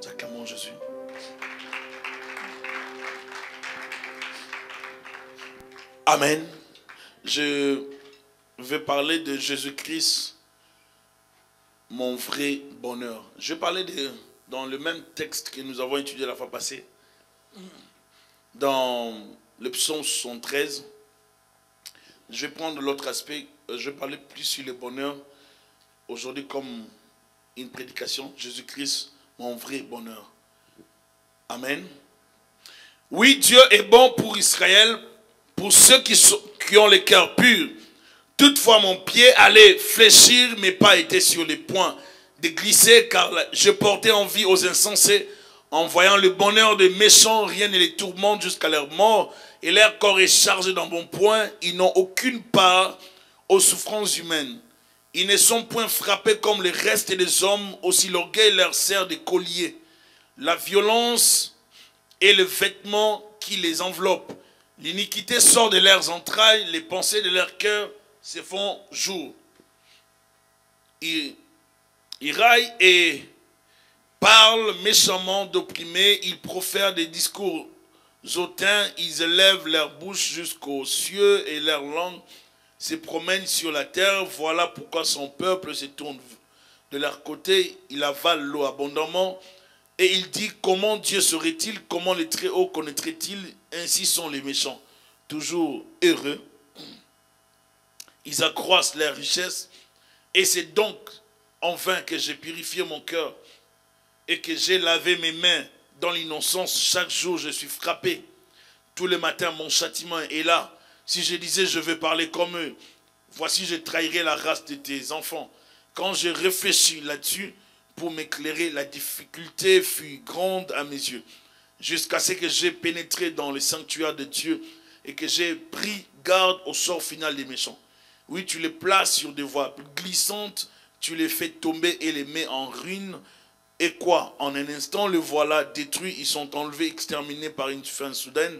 Acclamons Jésus. Amen. Je vais parler de Jésus-Christ, mon vrai bonheur. Je vais parler dans le même texte que nous avons étudié la fois passée, dans le psaume 73. Je vais prendre l'autre aspect, je vais parler plus sur le bonheur aujourd'hui comme une prédication. Jésus-Christ, mon vrai bonheur. Amen. Oui, Dieu est bon pour Israël, pour ceux qui ont le cœur pur. Toutefois, mon pied allait fléchir, mes pas étaient sur les points de glisser, car je portais envie aux insensés. En voyant le bonheur des méchants, rien ne les tourmente jusqu'à leur mort, et leur corps est chargé dans bon point. Ils n'ont aucune part aux souffrances humaines. Ils ne sont point frappés comme les restes des hommes, aussi l'orgueil leur sert de collier. La violence est le vêtement qui les enveloppe. L'iniquité sort de leurs entrailles, les pensées de leur cœur se font jour. Ils raillent et parlent méchamment d'opprimés, ils profèrent des discours hautains, ils élèvent leur bouche jusqu'aux cieux et leur langue se promène sur la terre. Voilà pourquoi son peuple se tourne de leur côté, il avale l'eau abondamment. Et il dit, comment Dieu serait-il, comment le Très-Haut connaîtrait-il? Ainsi sont les méchants, toujours heureux. Ils accroissent leur richesse. Et c'est donc en vain que j'ai purifié mon cœur et que j'ai lavé mes mains dans l'innocence. Chaque jour, je suis frappé. Tous les matins, mon châtiment est là. Si je disais, je veux parler comme eux, voici, je trahirais la race de tes enfants. Quand je réfléchis là-dessus, pour m'éclairer, la difficulté fut grande à mes yeux, jusqu'à ce que j'ai pénétré dans le sanctuaire de Dieu et que j'ai pris garde au sort final des méchants. Oui, tu les places sur des voies glissantes, tu les fais tomber et les mets en ruine. Et quoi? En un instant, le voilà détruit, ils sont enlevés, exterminés par une fin soudaine.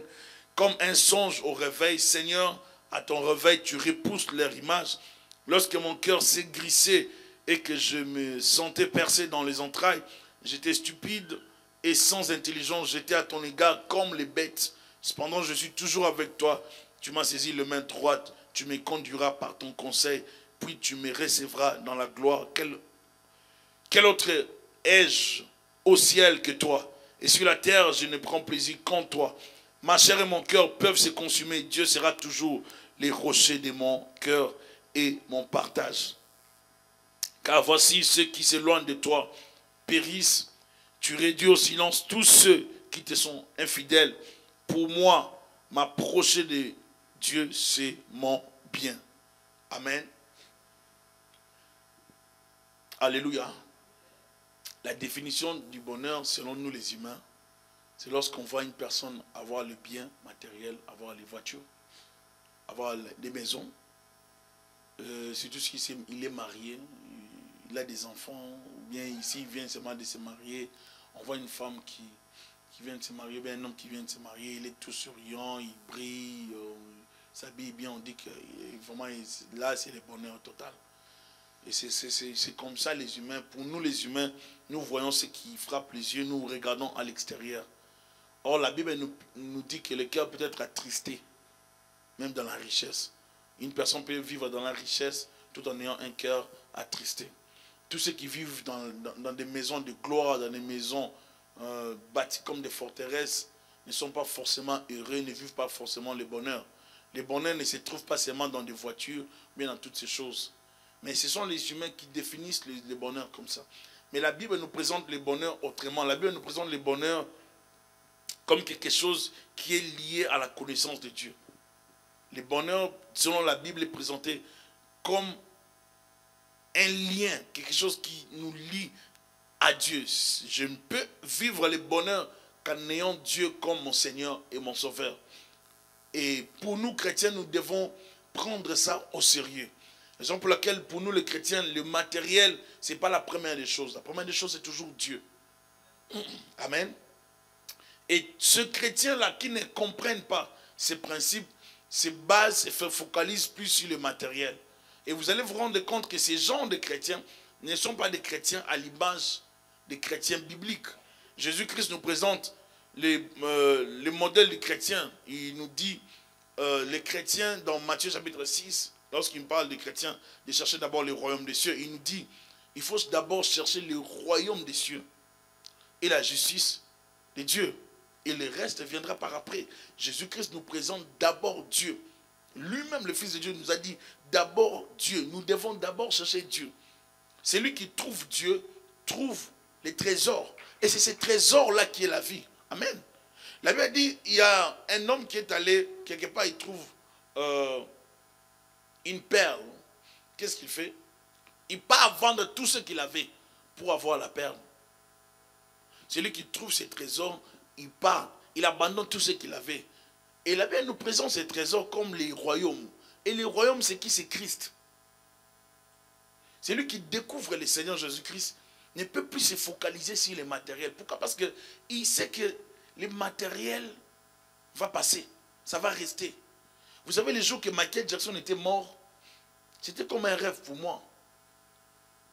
Comme un songe au réveil, Seigneur, à ton réveil, tu repousses leur image. Lorsque mon cœur s'est grissé et que je me sentais percé dans les entrailles, j'étais stupide et sans intelligence, j'étais à ton égard comme les bêtes. Cependant, je suis toujours avec toi. Tu m'as saisi la main droite, tu me conduiras par ton conseil, puis tu me recevras dans la gloire. Quel autre ai-je au ciel que toi? Et sur la terre, je ne prends plaisir qu'en toi. Ma chair et mon cœur peuvent se consumer. Dieu sera toujours les rochers de mon cœur et mon partage. Car voici ceux qui s'éloignent de toi périssent. Tu réduis au silence tous ceux qui te sont infidèles. Pour moi, m'approcher de Dieu, c'est mon bien. Amen. Alléluia. La définition du bonheur, selon nous les humains, c'est lorsqu'on voit une personne avoir le bien matériel, avoir les voitures, avoir des maisons. Surtout s'il est marié, il a des enfants, ou bien ici il vient seulement de se marier. On voit une femme qui vient de se marier, bien un homme qui vient de se marier, il est tout souriant, il brille, s'habille bien, on dit que vraiment là c'est le bonheur total. Et c'est comme ça les humains. Pour nous les humains, nous voyons ce qui frappe les yeux, nous regardons à l'extérieur. Or la Bible nous dit que le cœur peut être attristé, même dans la richesse. Une personne peut vivre dans la richesse tout en ayant un cœur attristé. Tous ceux qui vivent dans des maisons de gloire, dans des maisons bâties comme des forteresses, ne sont pas forcément heureux, ne vivent pas forcément le bonheur. Le bonheur ne se trouve pas seulement dans des voitures, mais dans toutes ces choses. Mais ce sont les humains qui définissent le bonheur comme ça. Mais la Bible nous présente le bonheur autrement. La Bible nous présente le bonheur comme quelque chose qui est lié à la connaissance de Dieu. Le bonheur, selon la Bible, est présenté comme un lien, quelque chose qui nous lie à Dieu. Je ne peux vivre le bonheur qu'en ayant Dieu comme mon Seigneur et mon Sauveur. Et pour nous chrétiens, nous devons prendre ça au sérieux. Raison pour laquelle, pour nous les chrétiens, le matériel, ce n'est pas la première des choses. La première des choses, c'est toujours Dieu. Amen. Et ce chrétien-là qui ne comprenne pas ces principes, se base et se focalise plus sur le matériel. Et vous allez vous rendre compte que ces gens de chrétiens ne sont pas des chrétiens à l'image des chrétiens bibliques. Jésus-Christ nous présente les modèles des chrétiens. Il nous dit, les chrétiens, dans Matthieu chapitre 6, lorsqu'il parle des chrétiens, de chercher d'abord le royaume des cieux, il nous dit, il faut d'abord chercher le royaume des cieux et la justice de Dieu. Et le reste viendra par après. Jésus-Christ nous présente d'abord Dieu. Lui-même, le Fils de Dieu, nous a dit d'abord Dieu. Nous devons d'abord chercher Dieu. C'est lui qui trouve Dieu, trouve les trésors. Et c'est ces trésors-là qui est la vie. Amen. La Bible dit, il y a un homme qui est allé, quelque part, il trouve une perle. Qu'est-ce qu'il fait? Il part vendre tout ce qu'il avait pour avoir la perle. Celui qui trouve ses trésors, il part, il abandonne tout ce qu'il avait. Et la Bible nous présente ces trésors comme les royaumes. Et les royaumes, c'est qui? C'est Christ. C'est lui qui découvre le Seigneur Jésus-Christ, ne peut plus se focaliser sur les matériels. Pourquoi? Parce qu'il sait que les matériels va passer, ça va rester. Vous savez, les jours que Michael Jackson était mort, c'était comme un rêve pour moi.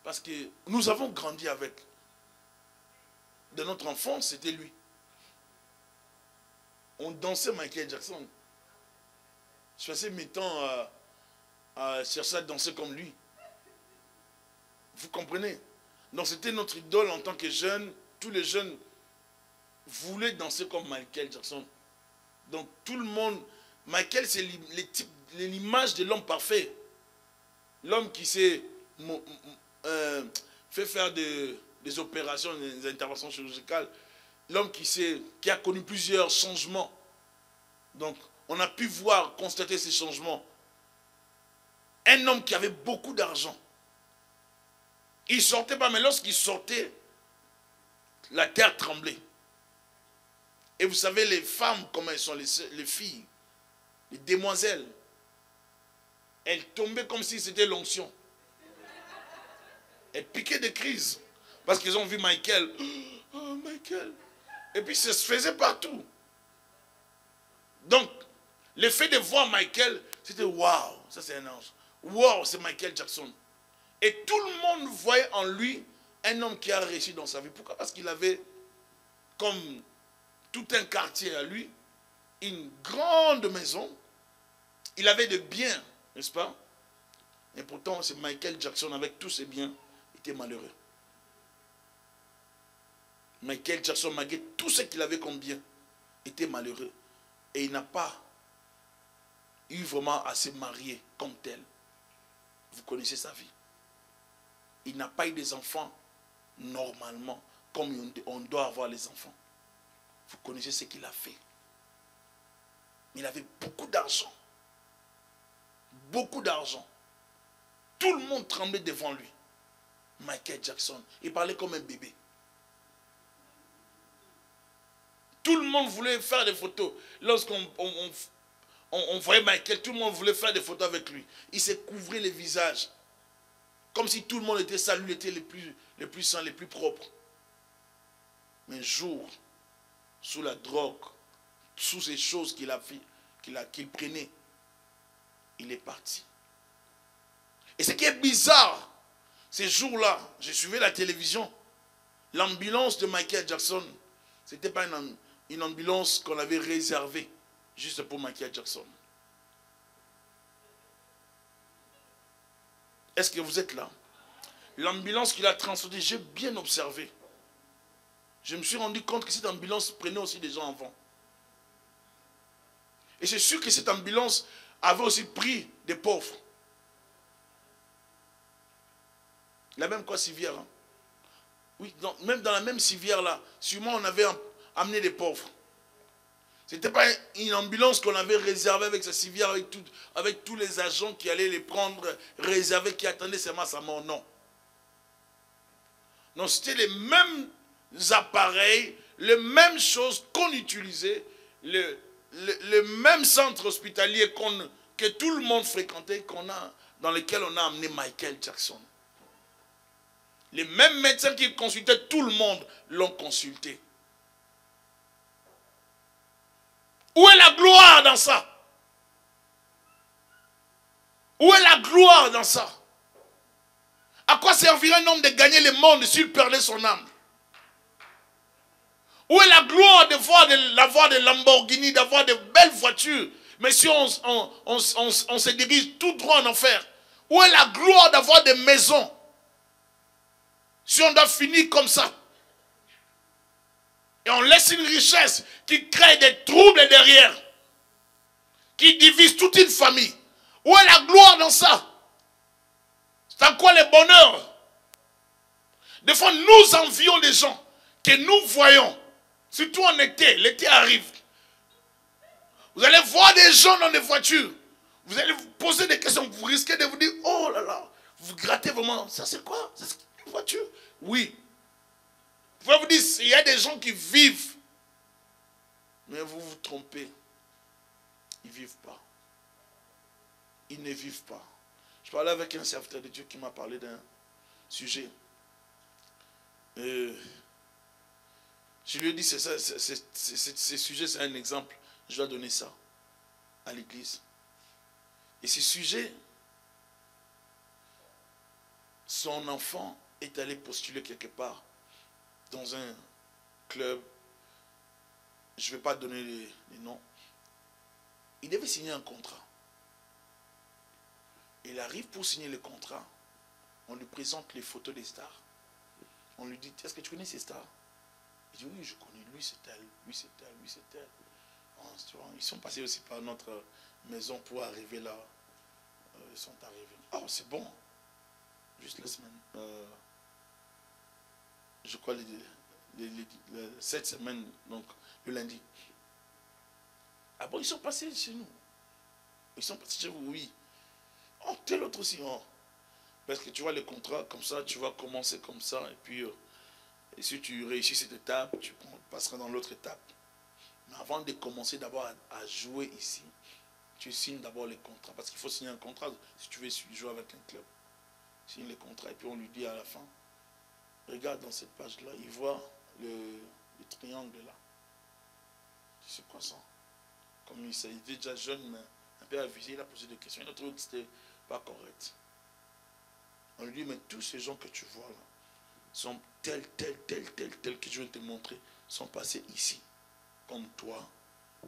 Parce que nous avons grandi avec. De notre enfance, c'était lui. On dansait Michael Jackson. Je passais mes temps à chercher à danser comme lui. Vous comprenez? Donc c'était notre idole en tant que jeunes. Tous les jeunes voulaient danser comme Michael Jackson. Donc tout le monde... Michael, c'est l'image de l'homme parfait. L'homme qui s'est fait faire des opérations, des interventions chirurgicales. L'homme qui a connu plusieurs changements. Donc, on a pu voir, constater ces changements. Un homme qui avait beaucoup d'argent. Il ne sortait pas, mais lorsqu'il sortait, la terre tremblait. Et vous savez, les femmes, comment elles sont, les filles, les demoiselles, elles tombaient comme si c'était l'onction. Elles piquaient des crises. Parce qu'ils ont vu Michael. Oh, Michael. Et puis ça se faisait partout. Donc, le fait de voir Michael, c'était waouh, ça c'est un ange. Waouh, c'est Michael Jackson. Et tout le monde voyait en lui un homme qui a réussi dans sa vie. Pourquoi? Parce qu'il avait, comme tout un quartier à lui, une grande maison. Il avait de biens, n'est-ce pas? Et pourtant, c'est Michael Jackson, avec tous ses biens, était malheureux. Michael Jackson, malgré tout ce qu'il avait comme bien, était malheureux. Et il n'a pas eu vraiment à se marier comme tel. Vous connaissez sa vie. Il n'a pas eu des enfants normalement, comme on doit avoir les enfants. Vous connaissez ce qu'il a fait. Il avait beaucoup d'argent. Beaucoup d'argent. Tout le monde tremblait devant lui. Michael Jackson. Il parlait comme un bébé. Tout le monde voulait faire des photos. Lorsqu'on voyait Michael, tout le monde voulait faire des photos avec lui. Il s'est couvert les visages. Comme si tout le monde était sale, lui était les plus sains, les plus propres. Mais un jour, sous la drogue, sous ces choses qu'il a fait, qu'il prenait, il est parti. Et ce qui est bizarre, ces jours-là, j'ai suivi la télévision, l'ambulance de Michael Jackson, ce n'était pas une ambulance qu'on avait réservée juste pour Michael Jackson. Est-ce que vous êtes là? L'ambulance qu'il a transportée, j'ai bien observé. Je me suis rendu compte que cette ambulance prenait aussi des gens avant. Et c'est sûr que cette ambulance avait aussi pris des pauvres. La même quoi civière. Hein? Oui, même dans la même civière là, sûrement on avait amené des pauvres. Ce n'était pas une ambulance qu'on avait réservée avec sa civière, avec tous les agents qui allaient les prendre, réservés, qui attendaient seulement sa mort. Non. Non, c'était les mêmes appareils, les mêmes choses qu'on utilisait, le même centre hospitalier que tout le monde fréquentait, dans lequel on a amené Michael Jackson. Les mêmes médecins qui consultaient tout le monde l'ont consulté. Où est la gloire dans ça? Où est la gloire dans ça? À quoi servirait un homme de gagner le monde s'il perdait son âme? Où est la gloire d'avoir des Lamborghini, d'avoir de belles voitures? Mais si on se dirige tout droit en enfer, où est la gloire d'avoir des maisons? Si on doit finir comme ça, et on laisse une richesse qui crée des troubles derrière, qui divise toute une famille, où est la gloire dans ça? C'est à quoi le bonheur? Des fois, nous envions les gens que nous voyons, surtout en été. L'été arrive. Vous allez voir des gens dans des voitures. Vous allez vous poser des questions. Vous risquez de vous dire, oh là là, vous grattez vraiment. Ça c'est quoi? C'est une voiture? Oui. Vous pouvez vous dire, il y a des gens qui vivent. Mais vous vous trompez. Ils ne vivent pas. Ils ne vivent pas. Je parlais avec un serviteur de Dieu qui m'a parlé d'un sujet. Je lui ai dit, ce sujet, c'est un exemple. Je dois donner ça à l'église. Et ce sujet, son enfant est allé postuler quelque part dans un club. Je ne vais pas donner les noms. Il devait signer un contrat. Il arrive pour signer le contrat. On lui présente les photos des stars. On lui dit, est-ce que tu connais ces stars? Il dit, oui, je connais. Lui, c'est elle. Lui, c'est elle. Lui, c'est elle. Ils sont passés aussi par notre maison pour arriver là. Ils sont arrivés. Oh, c'est bon. Juste la semaine. Je crois cette semaine, donc le lundi. Ah bon, ils sont passés chez nous. Ils sont passés chez vous, oui. Oh, tel autre aussi. Oh. Parce que tu vois les contrats comme ça, tu vas commencer comme ça. Et puis, et si tu réussis cette étape, tu passeras dans l'autre étape. Mais avant de commencer d'abord à jouer ici, tu signes d'abord les contrats. Parce qu'il faut signer un contrat si tu veux jouer avec un club. Signe les contrats et puis on lui dit à la fin, regarde dans cette page-là, il voit le triangle là. C'est quoi ça? Comme il était déjà jeune, mais un peu avisé, il a posé des questions. Il a trouvé que c'était pas correct. On lui dit, mais tous ces gens que tu vois là, sont tels que je vais te montrer, sont passés ici. Comme toi,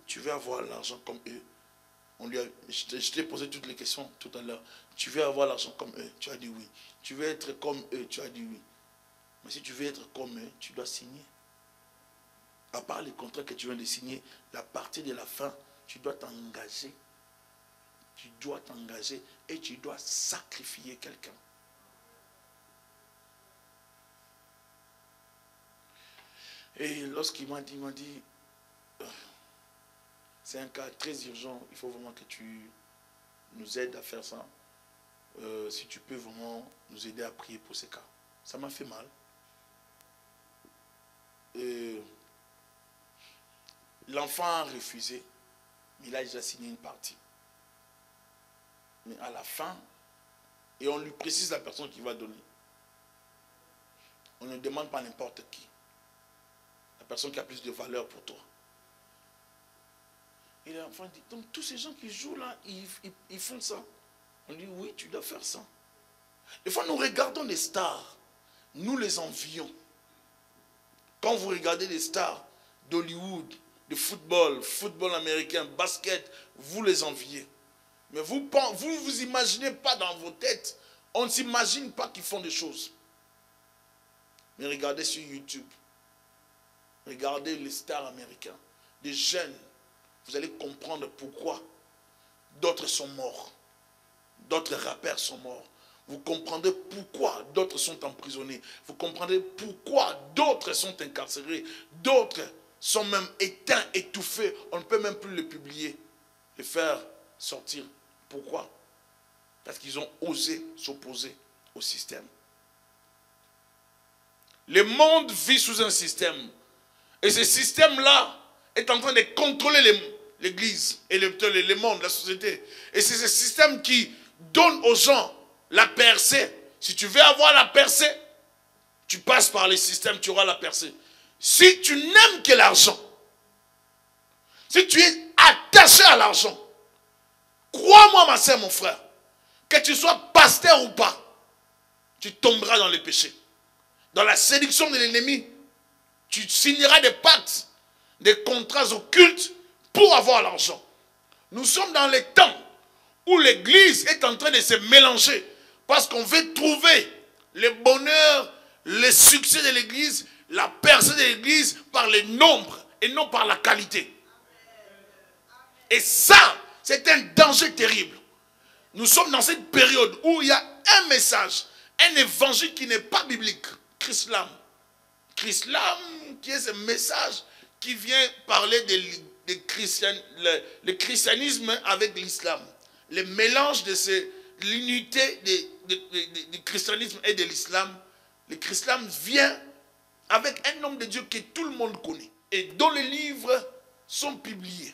tu veux avoir l'argent comme eux. Je t'ai posé toutes les questions tout à l'heure. Tu veux avoir l'argent comme eux, tu as dit oui. Tu veux être comme eux, tu as dit oui. Mais si tu veux être comme eux, tu dois signer. À part les contrats que tu viens de signer, la partie de la fin, tu dois t'engager. Tu dois t'engager et tu dois sacrifier quelqu'un. Et lorsqu'il m'a dit, c'est un cas très urgent, il faut vraiment que tu nous aides à faire ça. Si tu peux vraiment nous aider à prier pour ces cas. Ça m'a fait mal. L'enfant a refusé, mais il a déjà signé une partie. Mais à la fin, et on lui précise la personne qui va donner. On ne demande pas n'importe qui. La personne qui a plus de valeur pour toi. Et l'enfant dit, donc tous ces gens qui jouent là, ils font ça. On dit, oui, tu dois faire ça. Des fois, nous regardons les stars. Nous les envions. Quand vous regardez les stars d'Hollywood, de football américain, basket, vous les enviez. Mais vous vous imaginez pas dans vos têtes. On ne s'imagine pas qu'ils font des choses. Mais regardez sur YouTube. Regardez les stars américains. Des jeunes. Vous allez comprendre pourquoi d'autres sont morts. D'autres rappeurs sont morts. Vous comprendrez pourquoi d'autres sont emprisonnés. Vous comprendrez pourquoi d'autres sont incarcérés. D'autres sont même éteints, étouffés. On ne peut même plus les publier, les faire sortir. Pourquoi? Parce qu'ils ont osé s'opposer au système. Le monde vit sous un système. Et ce système-là est en train de contrôler l'Église et le monde, la société. Et c'est ce système qui donne aux gens la percée. Si tu veux avoir la percée, tu passes par les systèmes, tu auras la percée. Si tu n'aimes que l'argent, si tu es attaché à l'argent, crois-moi ma soeur, mon frère, que tu sois pasteur ou pas, tu tomberas dans les péchés. Dans la séduction de l'ennemi, Tu signeras des pactes, des contrats occultes pour avoir l'argent. Nous sommes dans les temps où l'église est en train de se mélanger parce qu'on veut trouver le bonheur, le succès de l'église, la percée de l'église par les nombres et non par la qualité. Et ça, c'est un danger terrible. Nous sommes dans cette période où il y a un message, un évangile qui n'est pas biblique. Chrislam. Chrislam, qui est ce message qui vient parler de le christianisme avec l'islam. Le mélange de l'unité du christianisme et de l'islam. Le chrislam vient avec un homme de Dieu que tout le monde connaît et dont les livres sont publiés,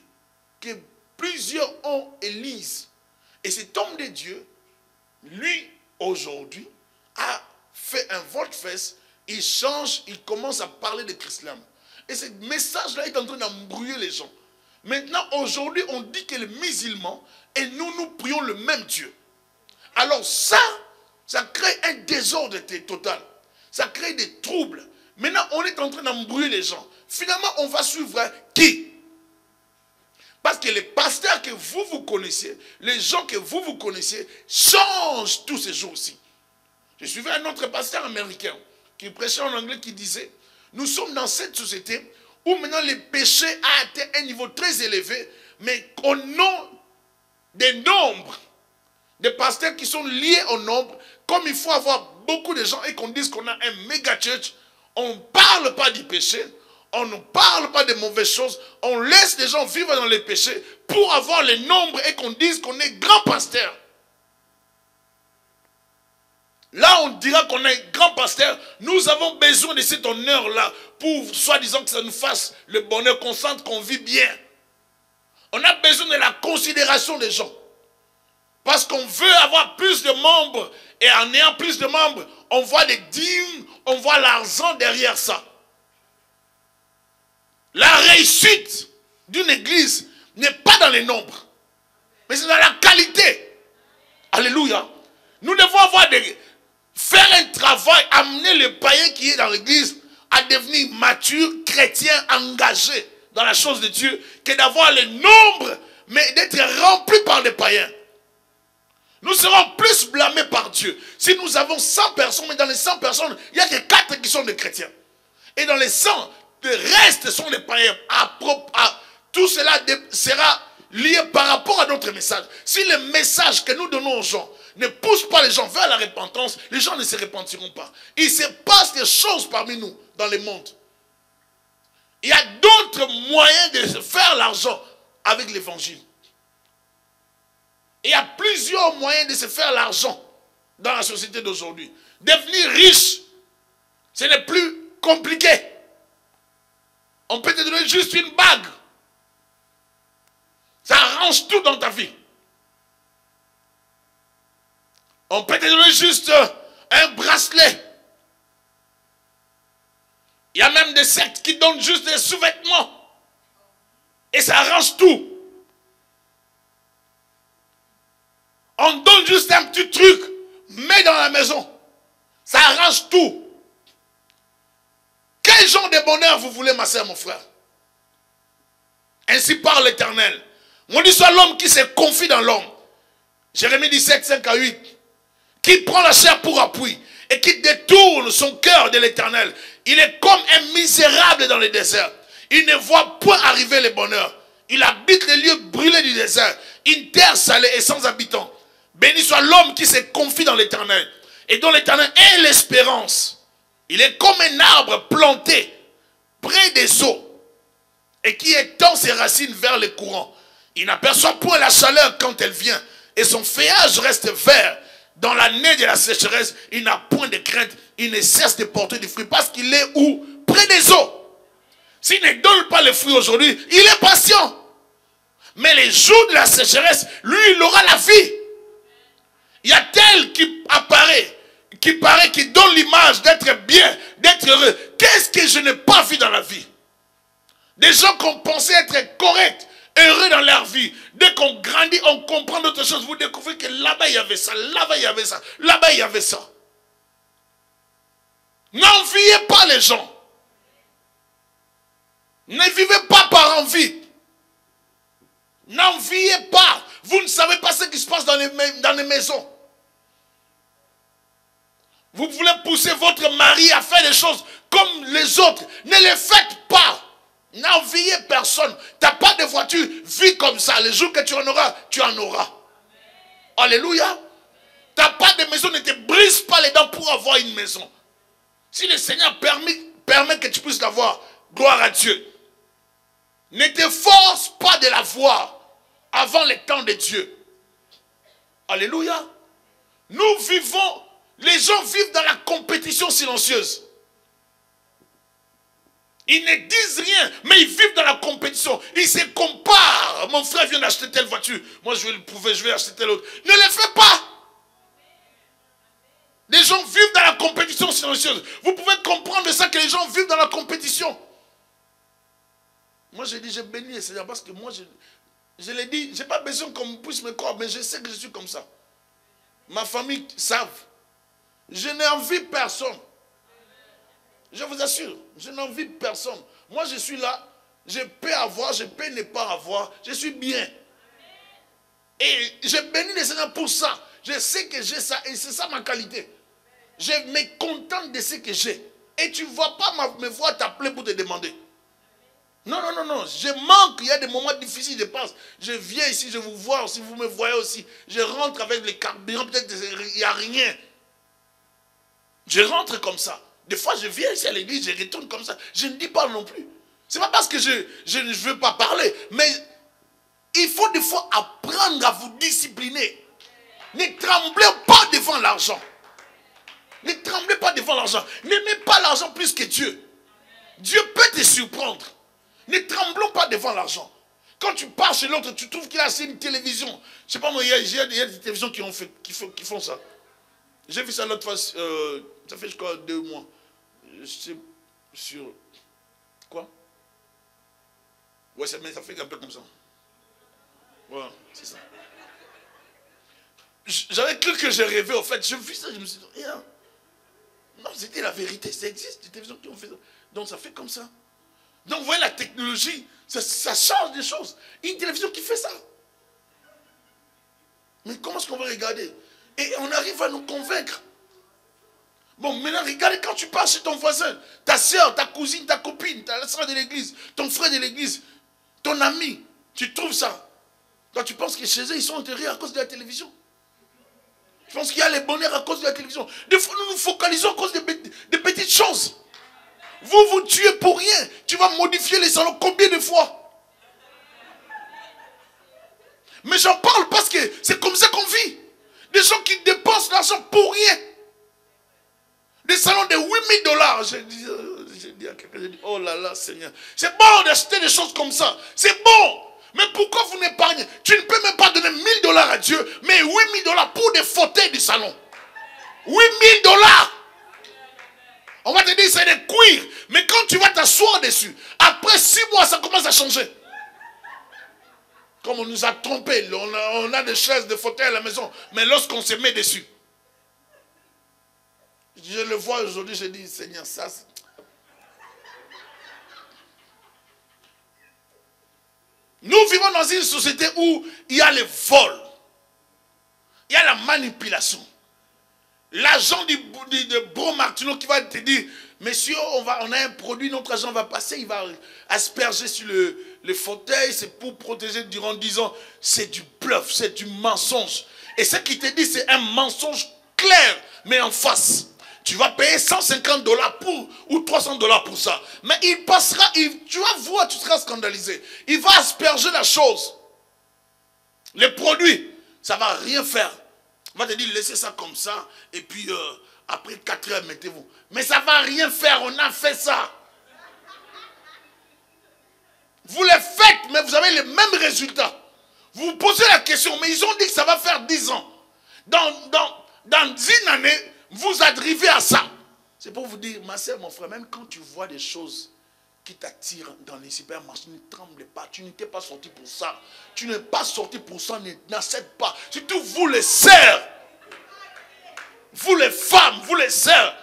que plusieurs ont et lisent. Et cet homme de Dieu, lui, aujourd'hui, a fait un volte-face, il change, il commence à parler de l'islam. Et ce message-là est en train d'embrouiller les gens. Maintenant, aujourd'hui, on dit que les musulmans et nous prions le même Dieu. Alors ça crée un désordre total. Ça crée des troubles. Maintenant, on est en train d'embrouiller les gens. Finalement, on va suivre qui? Parce que les pasteurs que vous connaissez, les gens que vous connaissez, changent tous ces jours-ci. Je suivais un autre pasteur américain qui prêchait en anglais qui disait, nous sommes dans cette société où maintenant le péché a atteint un niveau très élevé, mais au nom des nombres, des pasteurs qui sont liés au nombre, comme il faut avoir beaucoup de gens et qu'on dise qu'on a un méga church, on ne parle pas du péché, on ne parle pas de mauvaises choses, on laisse les gens vivre dans les péchés pour avoir les nombres et qu'on dise qu'on est grand pasteur. Là, on dira qu'on est grand pasteur. Nous avons besoin de cet honneur-là pour, soi-disant, que ça nous fasse le bonheur, qu'on sente qu'on vit bien. On a besoin de la considération des gens. Parce qu'on veut avoir plus de membres. Et en ayant plus de membres, on voit des dîmes, on voit l'argent derrière ça. La réussite d'une église n'est pas dans les nombres, mais c'est dans la qualité. Alléluia. Nous devons faire un travail, amener le païen qui est dans l'église à devenir mature, chrétien, engagé dans la chose de Dieu, que d'avoir les nombres, mais d'être rempli par les païens. Nous serons plus blâmés par Dieu. Si nous avons 100 personnes, mais dans les 100 personnes, il n'y a que 4 qui sont des chrétiens. Et dans les 100, le reste sont des païens. Tout cela sera lié par rapport à notre message. Si le message que nous donnons aux gens ne pousse pas les gens vers la repentance, les gens ne se repentiront pas. Il se passe des choses parmi nous dans le monde. Il y a d'autres moyens de faire l'argent avec l'évangile. Il y a plusieurs moyens de se faire l'argent dans la société d'aujourd'hui. Devenir riche, ce n'est plus compliqué. On peut te donner juste une bague. Ça arrange tout dans ta vie. On peut te donner juste un bracelet. Il y a même des sectes qui donnent juste des sous-vêtements. Et ça arrange tout. On donne juste un petit truc, mets dans la maison. Ça arrange tout. Quel genre de bonheur vous voulez, ma soeur, mon frère? Ainsi parle l'Éternel. On dit soit l'homme qui se confie dans l'homme. Jérémie 17, 5 à 8. Qui prend la chair pour appui et qui détourne son cœur de l'Éternel. Il est comme un misérable dans le désert. Il ne voit point arriver le bonheur. Il habite les lieux brûlés du désert. Une terre salée et sans habitants. Béni soit l'homme qui se confie dans l'Éternel. Et dont l'Éternel est l'espérance. Il est comme un arbre planté près des eaux. Et qui étend ses racines vers les courants. Il n'aperçoit point la chaleur quand elle vient. Et son feuillage reste vert. Dans l'année de la sécheresse, il n'a point de crainte. Il ne cesse de porter du fruit. Parce qu'il est où? Près des eaux. S'il ne donne pas les fruits aujourd'hui, il est patient. Mais les jours de la sécheresse, lui, il aura la vie. Il y a tel qui apparaît, qui donne l'image d'être bien, d'être heureux. Qu'est-ce que je n'ai pas vu dans la vie? Des gens qu'on pensait être corrects, heureux dans leur vie. Dès qu'on grandit, on comprend d'autres choses. Vous découvrez que là-bas, il y avait ça, là-bas, il y avait ça, là-bas, il y avait ça. N'enviez pas les gens. Ne vivez pas par envie. N'enviez pas. Vous ne savez pas ce qui se passe dans les maisons. Vous voulez pousser votre mari à faire des choses comme les autres. Ne les faites pas. N'enviez personne. Tu n'as pas de voiture. Vis comme ça. Les jours que tu en auras, tu en auras. Alléluia. Tu n'as pas de maison. Ne te brise pas les dents pour avoir une maison. Si le Seigneur permet que tu puisses l'avoir, gloire à Dieu. Ne te force pas de l'avoir avant le temps de Dieu. Alléluia. Nous vivons, les gens vivent dans la compétition silencieuse. Ils ne disent rien, mais ils vivent dans la compétition. Ils se comparent. Mon frère vient d'acheter telle voiture. Moi, je vais le prouver, je vais acheter telle autre. Ne le faites pas. Les gens vivent dans la compétition silencieuse. Vous pouvez comprendre ça, que les gens vivent dans la compétition. Moi, j'ai dit, j'ai béni le Seigneur parce que moi, je l'ai dit, je n'ai pas besoin qu'on puisse me croire, mais je sais que je suis comme ça. Ma famille savent. Je n'envie personne. Je vous assure, je n'envie personne. Moi, je suis là, je peux avoir, je peux ne pas avoir, je suis bien. Et je bénis le Seigneur pour ça. Je sais que j'ai ça, et c'est ça ma qualité. Je me contente de ce que j'ai. Et tu ne vois pas me voir t'appeler pour te demander. Non, non, non, non. Je manque, il y a des moments difficiles, je pense. Je viens ici, je vous vois aussi, vous me voyez aussi. Je rentre avec les carburants, peut-être il n'y a rien. Je rentre comme ça. Des fois, je viens ici à l'église, je retourne comme ça. Je ne dis pas non plus. Ce n'est pas parce que je ne veux pas parler, mais il faut des fois apprendre à vous discipliner. Ne tremblez pas devant l'argent. Ne tremblez pas devant l'argent. N'aimez pas l'argent plus que Dieu. Dieu peut te surprendre. Ne tremblons pas devant l'argent. Quand tu pars chez l'autre, tu trouves qu'il a assez une télévision. Je ne sais pas moi, il y a des télévisions qui font ça. J'ai vu ça l'autre fois, ça fait je crois 2 mois. Je sais sur quoi? Ouais, mais ça fait un peu comme ça. Voilà, c'est ça. J'avais cru que j'ai rêvé, au fait. Je vis ça, je me suis dit, rien. Non, c'était la vérité, ça existe, des télévisions qui ont fait ça. Donc ça fait comme ça. Donc vous voyez, la technologie, ça change des choses. Une télévision qui fait ça. Mais comment est-ce qu'on va regarder? Et on arrive à nous convaincre. Bon, maintenant, regardez quand tu passes chez ton voisin, ta soeur, ta cousine, ta copine, ta soeur de l'église, ton frère de l'église, ton ami, tu trouves ça. Quand tu penses que chez eux, ils sont enterrés à cause de la télévision. Je pense qu'il y a les bonheurs à cause de la télévision. Des fois, nous nous focalisons à cause de petites choses. Vous vous tuez pour rien. Tu vas modifier les salons combien de fois? Mais j'en parle parce que c'est comme ça qu'on vit. Des gens qui dépensent l'argent pour rien. Des salons de 8 000 $. J'ai dit à quelqu'un, j'ai dit, oh là là, Seigneur. C'est bon d'acheter des choses comme ça. C'est bon. Mais pourquoi vous n'épargnez? Tu ne peux même pas donner 1 000 $ à Dieu, mais 8 000 $ pour des fauteuils du salon. 8 000 $. On va te dire c'est des cuir. Mais quand tu vas t'asseoir dessus, après 6 mois, ça commence à changer. Comme on nous a trompés, on a des chaises, des fauteuils à la maison, mais lorsqu'on se met dessus, je le vois aujourd'hui, je dis, Seigneur, ça... Nous vivons dans une société où il y a le vol. Il y a la manipulation. L'agent de Bro Martineau qui va te dire, monsieur, on a un produit, notre agent va passer, il va asperger sur le fauteuil, c'est pour protéger durant 10 ans. C'est du bluff, c'est du mensonge. Et ce qu'il te dit, c'est un mensonge clair, mais en face. Tu vas payer 150 $ ou 300 $ pour ça. Mais il passera, tu vas voir, tu seras scandalisé. Il va asperger la chose. Les produits, ça ne va rien faire. On va te dire, laissez ça comme ça. Et puis, après 4 heures, mettez-vous. Mais ça ne va rien faire, on a fait ça. Vous les faites, mais vous avez les mêmes résultats. Vous vous posez la question, mais ils ont dit que ça va faire 10 ans. Dans 10 années, vous arrivez à ça. C'est pour vous dire, ma soeur, mon frère, même quand tu vois des choses qui t'attirent dans les supermarchés, ne tremble pas. Tu n'étais pas sorti pour ça. Tu n'es pas sorti pour ça, n'accepte pas. Surtout vous les sœurs, vous les femmes, vous les sœurs,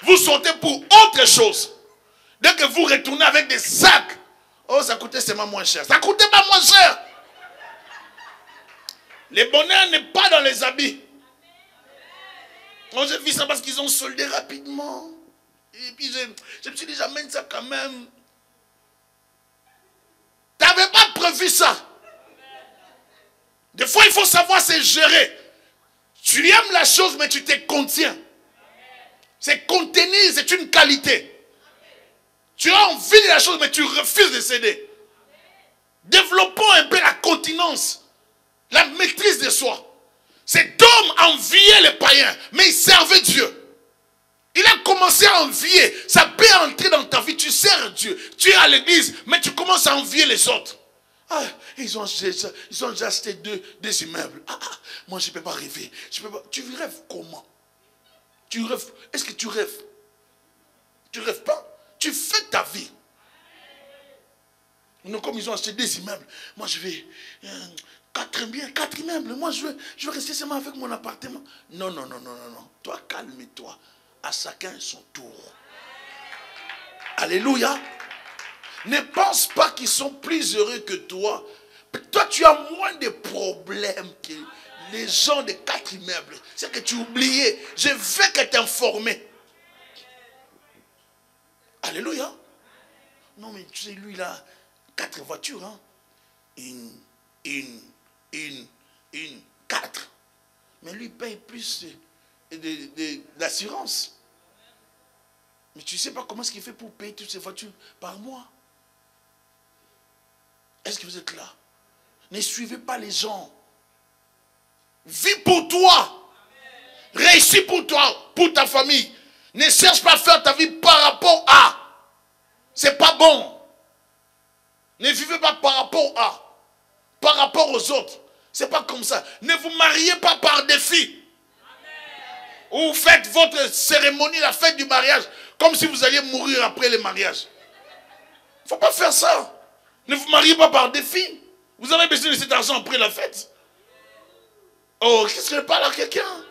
vous sortez pour autre chose. Dès que vous retournez avec des sacs, Oh, ça coûtait seulement moins cher. Ça ne coûtait pas moins cher. Le bonheur n'est pas dans les habits. J'ai vu ça parce qu'ils ont soldé rapidement. Et puis je me suis dit, j'amène ça quand même. Tu n'avais pas prévu ça. Des fois, il faut savoir se gérer. Tu aimes la chose, mais tu te contiens. C'est contenir, c'est une qualité. Tu as envie de la chose, mais tu refuses de céder. Développons un peu la continence, la maîtrise de soi. Cet homme enviait les païens, mais il servait Dieu. Il a commencé à envier. Ça peut entrer dans ta vie. Tu sers Dieu. Tu es à l'église, mais tu commences à envier les autres. Ah, ils ont déjà acheté deux immeubles. Moi, je ne peux pas rêver. Je peux pas. Tu rêves comment? Tu rêves. Est-ce que tu rêves? Tu ne rêves pas. Tu fais ta vie. Non, comme ils ont acheté des immeubles. Moi, je vais... 4 immeubles. Moi, je veux rester seulement avec mon appartement. Non. Toi, calme-toi. À chacun son tour. Alléluia. Ne pense pas qu'ils sont plus heureux que toi. Toi, tu as moins de problèmes que les gens de 4 immeubles. C'est que tu oubliais. Je veux que t'informer. Alléluia. Non, mais tu sais, lui, il a 4 voitures. Hein? Une, 4. Mais lui, il paye plus d'assurance. Mais tu ne sais pas comment est-ce qu'il fait pour payer toutes ces voitures par mois. Est-ce que vous êtes là? Ne suivez pas les gens. Vis pour toi. Réussis pour toi, pour ta famille. Ne cherche pas à faire ta vie par rapport à. C'est pas bon. Ne vivez pas par rapport à. Par rapport aux autres. C'est pas comme ça. Ne vous mariez pas par défi. Ou faites votre cérémonie, la fête du mariage, comme si vous alliez mourir après le mariage. Il ne faut pas faire ça. Ne vous mariez pas par défi. Vous avez besoin de cet argent après la fête. Oh, qu'est-ce que je parle à quelqu'un?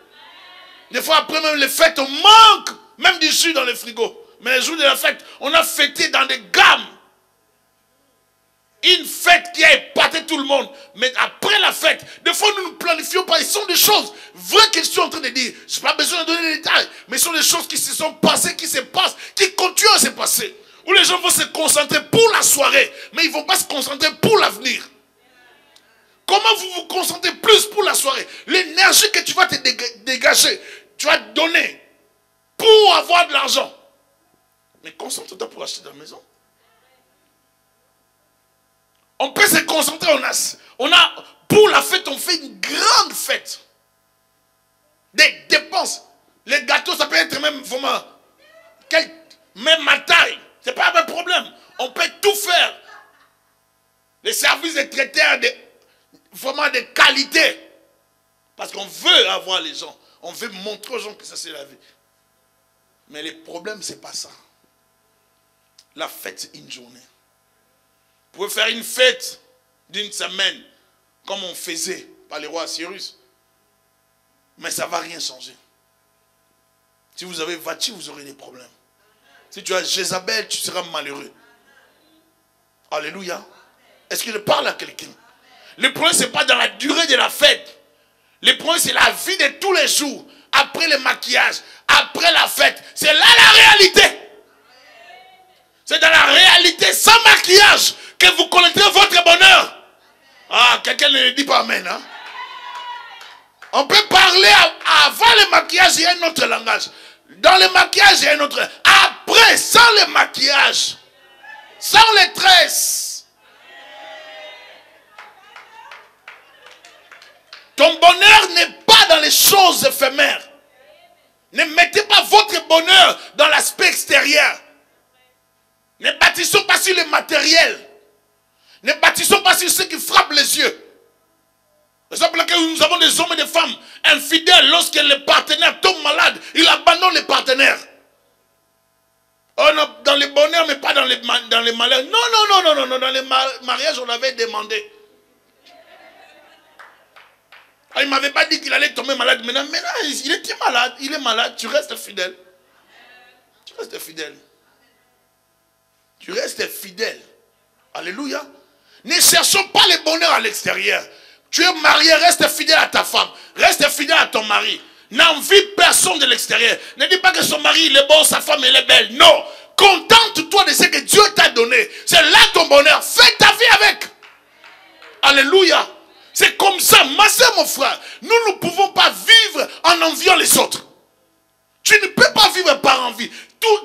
Des fois, après même les fêtes, on manque même du jus dans le frigo. Mais les jours de la fête, on a fêté dans des gammes. Une fête qui a épaté tout le monde. Mais après la fête, des fois nous ne planifions pas. Ce sont des choses vraies que je suis en train de dire. Je n'ai pas besoin de donner les détails. Mais ce sont des choses qui se sont passées, qui se passent, qui continuent à se passer. Où les gens vont se concentrer pour la soirée. Mais ils ne vont pas se concentrer pour l'avenir. Comment vous vous concentrez plus pour la soirée? L'énergie que tu vas te dégager, tu vas te donner pour avoir de l'argent. Mais concentre-toi pour acheter de la maison. On peut se concentrer, on a pour la fête, on fait une grande fête. Des dépenses. Les gâteaux, ça peut être même vraiment, même ma taille. Ce n'est pas un problème. On peut tout faire. Les services de traiteurs, vraiment de qualité. Parce qu'on veut avoir les gens. On veut montrer aux gens que ça c'est la vie. Mais le problème, ce n'est pas ça. La fête, c'est une journée. Vous pouvez faire une fête d'une semaine, comme on faisait par les rois Cyrus. Mais ça ne va rien changer. Si vous avez Vachi, vous aurez des problèmes. Si tu as Jézabel, tu seras malheureux. Alléluia. Est-ce que je parle à quelqu'un? Le problème, ce n'est pas dans la durée de la fête. Le problème, c'est la vie de tous les jours. Après le maquillage, après la fête. C'est là la réalité. C'est dans la réalité, sans maquillage, que vous connaîtrez votre bonheur. Ah, quelqu'un ne dit pas amen. Hein? On peut parler avant le maquillage, il y a un autre langage. Dans le maquillage, il y a un autre. Après, sans le maquillage, sans les tresses. Ton bonheur n'est pas dans les choses éphémères. Ne mettez pas votre bonheur dans l'aspect extérieur. Ne bâtissons pas sur le matériel. Ne bâtissons pas sur ce qui frappe les yeux. C'est pour laquelle nous avons des hommes et des femmes infidèles. Lorsque le partenaire tombe malade, il abandonne le partenaire. Oh non, dans le bonheur, mais pas dans les malheurs. Non. Dans les mariages, on avait demandé. Ah, il ne m'avait pas dit qu'il allait tomber malade. Maintenant, il était malade. Il est malade. Tu restes fidèle. Tu restes fidèle. Tu restes fidèle. Alléluia. Ne cherchons pas le bonheur à l'extérieur. Tu es marié, reste fidèle à ta femme. Reste fidèle à ton mari. N'envie personne de l'extérieur. Ne dis pas que son mari il est bon, sa femme elle est belle. Non. Contente-toi de ce que Dieu t'a donné. C'est là ton bonheur. Fais ta vie avec. Alléluia. C'est comme ça, ma soeur, mon frère. Nous ne pouvons pas vivre en enviant les autres. Tu ne peux pas vivre par envie.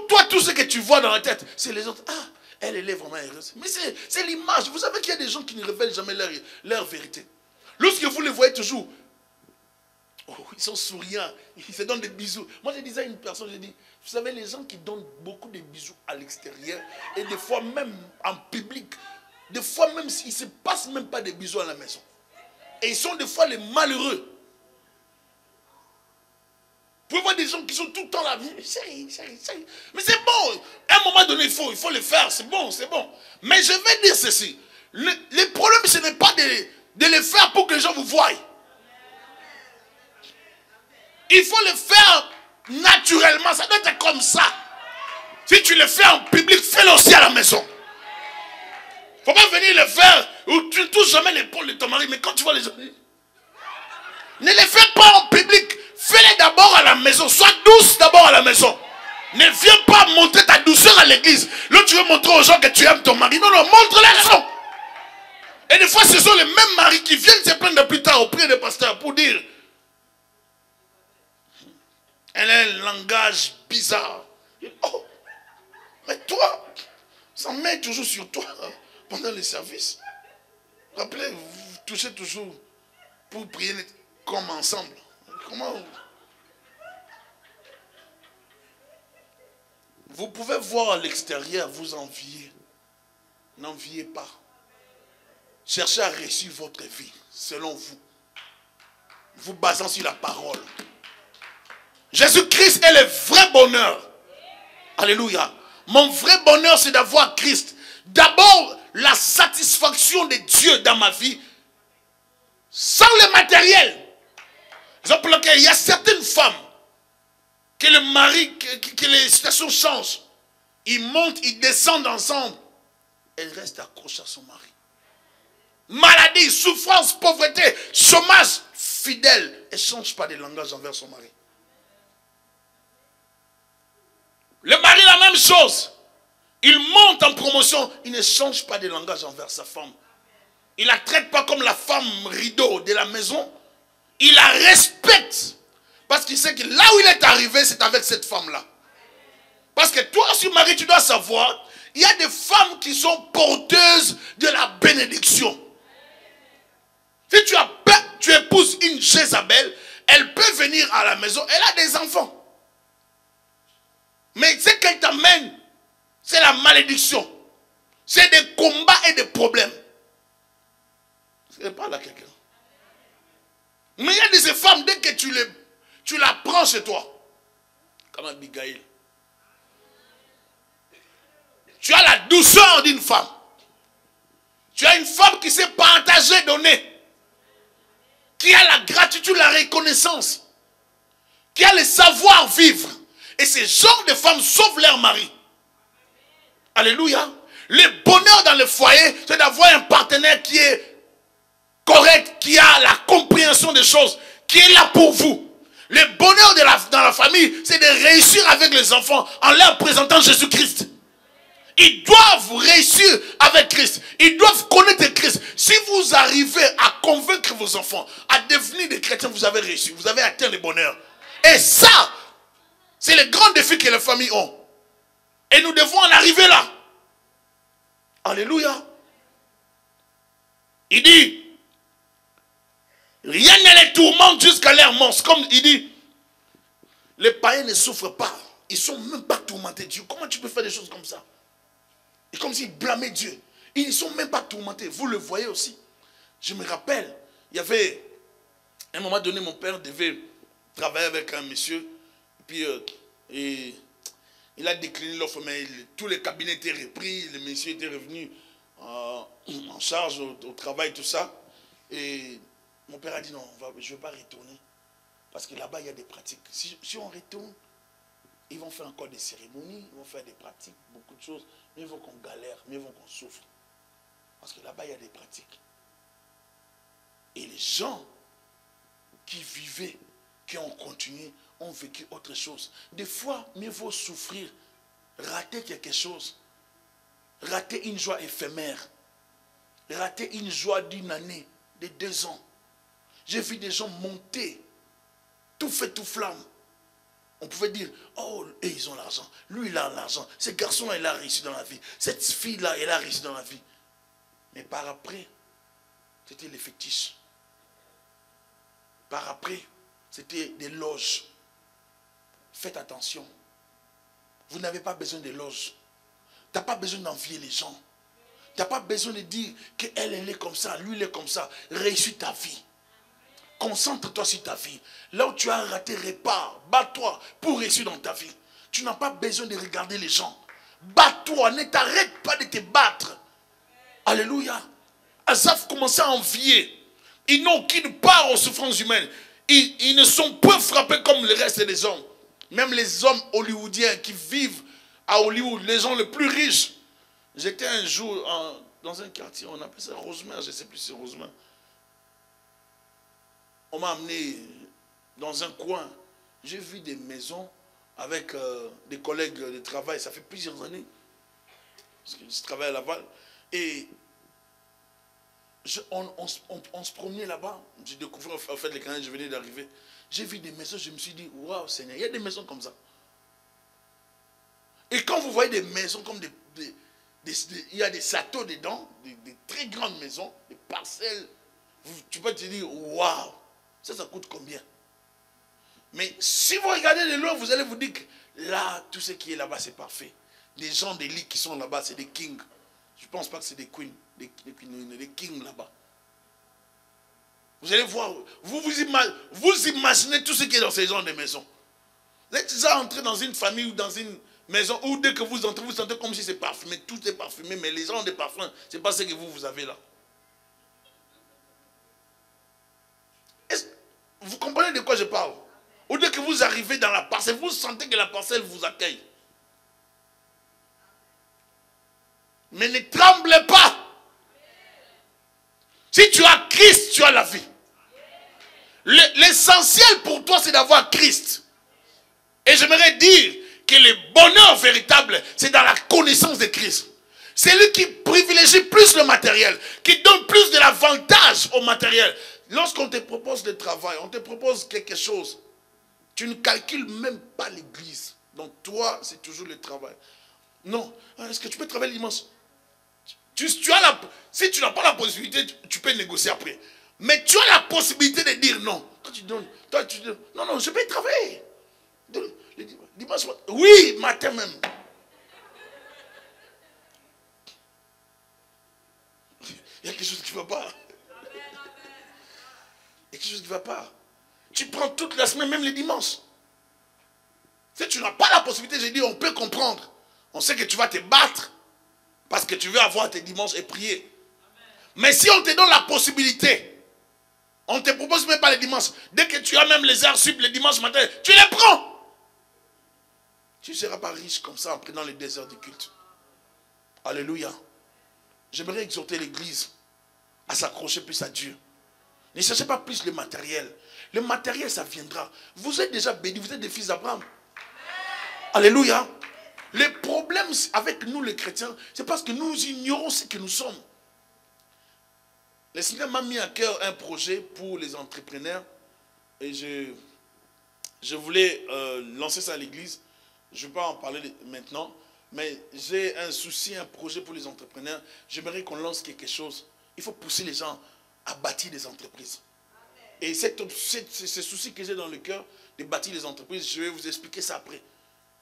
Toi, tout ce que tu vois dans la tête, c'est les autres. Ah, elle est vraiment heureuse. Mais c'est l'image. Vous savez qu'il y a des gens qui ne révèlent jamais leur vérité. Lorsque vous les voyez toujours, oh, ils sont souriants, ils se donnent des bisous. Moi, je disais à une personne, je dis, vous savez, les gens qui donnent beaucoup de bisous à l'extérieur, et des fois même en public, des fois même, ils ne se passent même pas des bisous à la maison. Et ils sont des fois les malheureux. Vous pouvez voir des gens qui sont tout le temps là. Chérie. Mais c'est bon. À un moment donné, il faut le faire. C'est bon. Mais je vais dire ceci. Le problème, ce n'est pas de le faire pour que les gens vous voient. Il faut le faire naturellement. Ça doit être comme ça. Si tu le fais en public, fais-le aussi à la maison. Il ne faut pas venir le faire où tu ne touches jamais l'épaule de ton mari. Mais quand tu vois les gens, ne le fais pas en public. Fais-le d'abord à la maison. Sois douce d'abord à la maison. Ne viens pas montrer ta douceur à l'église. Là, tu veux montrer aux gens que tu aimes ton mari. Non, montre-les raison. Et des fois, ce sont les mêmes maris qui viennent se plaindre plus tard auprès des pasteurs pour dire elle a un langage bizarre. Oh, mais toi, ça met toujours sur toi pendant les services. Rappelez, vous touchez toujours pour prier comme ensemble. Comment vous pouvez voir à l'extérieur, vous envier. N'enviez pas. Cherchez à réussir votre vie selon vous. Vous basant sur la parole. Jésus-Christ est le vrai bonheur. Alléluia. Mon vrai bonheur, c'est d'avoir Christ. D'abord, la satisfaction de Dieu dans ma vie, sans le matériel. Exemple, il y a certaines femmes que le mari, que les situations changent. Ils montent, ils descendent ensemble. Elle reste accrochée à son mari. Maladie, souffrance, pauvreté, chômage, fidèle. Elle ne change pas de langage envers son mari. Le mari, la même chose. Il monte en promotion. Il ne change pas de langage envers sa femme. Il ne la traite pas comme la femme rideau de la maison. Il la respecte. Parce qu'il sait que là où il est arrivé, c'est avec cette femme-là. Parce que toi, aussi, Marie, tu dois savoir, il y a des femmes qui sont porteuses de la bénédiction. Si tu épouses une Jézabel, elle peut venir à la maison, elle a des enfants. Mais ce qu'elle t'amène, c'est la malédiction. C'est des combats et des problèmes. Je parle à quelqu'un. Mais il y a des femmes, dès que tu la prends chez toi, comme Abigail, tu as la douceur d'une femme. Tu as une femme qui sait partager, donner. Qui a la gratitude, la reconnaissance. Qui a le savoir-vivre. Et ces genres de femmes sauvent leur mari. Alléluia. Le bonheur dans le foyer, c'est d'avoir un partenaire qui est correct, qui a la compréhension des choses, qui est là pour vous. Le bonheur dans la famille, c'est de réussir avec les enfants en leur présentant Jésus-Christ. Ils doivent réussir avec Christ. Ils doivent connaître Christ. Si vous arrivez à convaincre vos enfants à devenir des chrétiens, vous avez réussi. Vous avez atteint le bonheur. Et ça, c'est le grand défi que les familles ont. Et nous devons en arriver là. Alléluia. Il dit, rien ne les tourmente jusqu'à leur mort. Comme il dit, les païens ne souffrent pas. Ils ne sont même pas tourmentés. Dieu, comment tu peux faire des choses comme ça? Et comme s'ils blâmaient Dieu. Ils ne sont même pas tourmentés. Vous le voyez aussi. Je me rappelle, il y avait, à un moment donné, mon père devait travailler avec un monsieur. Puis, il a décliné l'offre, mais tous les cabinets étaient repris. Le monsieur était revenu en charge au travail, tout ça. Et mon père a dit non, je ne vais pas retourner. Parce que là-bas, il y a des pratiques. Si on retourne, ils vont faire encore des cérémonies, ils vont faire des pratiques, beaucoup de choses. Mieux vaut qu'on galère, mieux vaut qu'on souffre. Parce que là-bas, il y a des pratiques. Et les gens qui vivaient, qui ont continué, ont vécu autre chose. Des fois, mieux vaut souffrir, rater quelque chose, rater une joie éphémère, rater une joie d'une année, de 2 ans. J'ai vu des gens monter, tout fait, tout flamme. On pouvait dire, oh, et ils ont l'argent. Lui, il a l'argent. Ce garçon-là, il a réussi dans la vie. Cette fille-là, elle a réussi dans la vie. Mais par après, c'était les fétiches. Par après, c'était des loges. Faites attention. Vous n'avez pas besoin de loges. Tu n'as pas besoin d'envier les gens. Tu n'as pas besoin de dire qu'elle, elle est comme ça, lui, il est comme ça. Réussis ta vie. Concentre-toi sur ta vie. Là où tu as raté, répare. Bats-toi pour réussir dans ta vie. Tu n'as pas besoin de regarder les gens. Bats-toi. Ne t'arrête pas de te battre. Alléluia. Asaph commençait à envier. Ils n'ont aucune part aux souffrances humaines. Ils ne sont pas frappés comme le reste des hommes. Même les hommes hollywoodiens qui vivent à Hollywood, les gens les plus riches. J'étais un jour dans un quartier, on appelait ça Rosemère, je ne sais plus si c'est Rosemère. On m'a amené dans un coin. J'ai vu des maisons avec des collègues de travail. Ça fait plusieurs années. Parce que je travaille à Laval. Et on se promenait là-bas. J'ai découvert en fait les canaux, je venais d'arriver. J'ai vu des maisons, je me suis dit, waouh Seigneur, il y a des maisons comme ça. Et quand vous voyez des maisons comme il y a des châteaux dedans, des très grandes maisons, des parcelles, tu peux te dire, waouh, ça coûte combien? Mais si vous regardez de loin, vous allez vous dire que là, tout ce qui est là-bas, c'est parfait. Les gens d'élite qui sont là-bas, c'est des kings. Je ne pense pas que c'est des queens, des kings là-bas. Vous allez voir, vous imaginez tout ce qui est dans ces genres de maisons. Vous êtes déjà entré dans une famille ou dans une maison où dès que vous entrez, vous sentez comme si c'est parfumé. Tout est parfumé, mais les gens ont des parfums. Ce n'est pas ce que vous avez là. Vous comprenez de quoi je parle? Ou dès que vous arrivez dans la parcelle, vous sentez que la parcelle vous accueille. Mais ne tremblez pas. Si tu as Christ, tu as la vie. L'essentiel pour toi, c'est d'avoir Christ. Et j'aimerais dire que le bonheur véritable, c'est dans la connaissance de Christ. C'est lui qui privilégie plus le matériel, qui donne plus de l'avantage au matériel. Lorsqu'on te propose le travail, on te propose quelque chose, tu ne calcules même pas l'église. Donc toi, c'est toujours le travail. Non, est-ce que tu peux travailler dimanche? Si tu n'as pas la possibilité, tu peux négocier après. Mais tu as la possibilité de dire non. Quand tu donnes, toi tu dis non, je peux travailler. Dimanche, oui, matin même. Il y a quelque chose qui ne va pas. Il y a quelque chose qui ne va pas. Tu prends toute la semaine, même les dimanches. Si tu n'as pas la possibilité, j'ai dit, on peut comprendre. On sait que tu vas te battre parce que tu veux avoir tes dimanches et prier. Mais si on te donne la possibilité, on ne te propose même pas les dimanches. Dès que tu as même les heures sup le dimanche matin, tu les prends. Tu ne seras pas riche comme ça en prenant les 2 heures de culte. Alléluia. J'aimerais exhorter l'église à s'accrocher plus à Dieu. Ne cherchez pas plus le matériel. Le matériel, ça viendra. Vous êtes déjà bénis, vous êtes des fils d'Abraham. Alléluia. Le problème avec nous les chrétiens, c'est parce que nous ignorons ce que nous sommes. Le Seigneur m'a mis à cœur un projet pour les entrepreneurs. Et je voulais lancer ça à l'église. Je ne vais pas en parler maintenant. Mais j'ai un souci, un projet pour les entrepreneurs. J'aimerais qu'on lance quelque chose. Il faut pousser les gens à bâtir des entreprises. Et ce souci que j'ai dans le cœur de bâtir des entreprises, je vais vous expliquer ça après.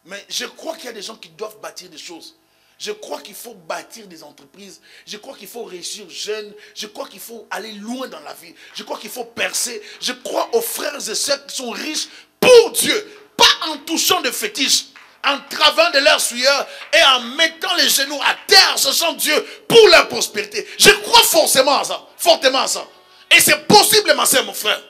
Mais je crois qu'il y a des gens qui doivent bâtir des choses. Je crois qu'il faut bâtir des entreprises. Je crois qu'il faut réussir jeune. Je crois qu'il faut aller loin dans la vie. Je crois qu'il faut percer. Je crois aux frères et sœurs qui sont riches pour Dieu. Pas en touchant de fétiches, en travaillant de leur sueur et en mettant les genoux à terre, cherchant Dieu pour leur prospérité. Je crois fortement à ça. Fortement à ça. Et c'est possible, ma soeur, mon frère.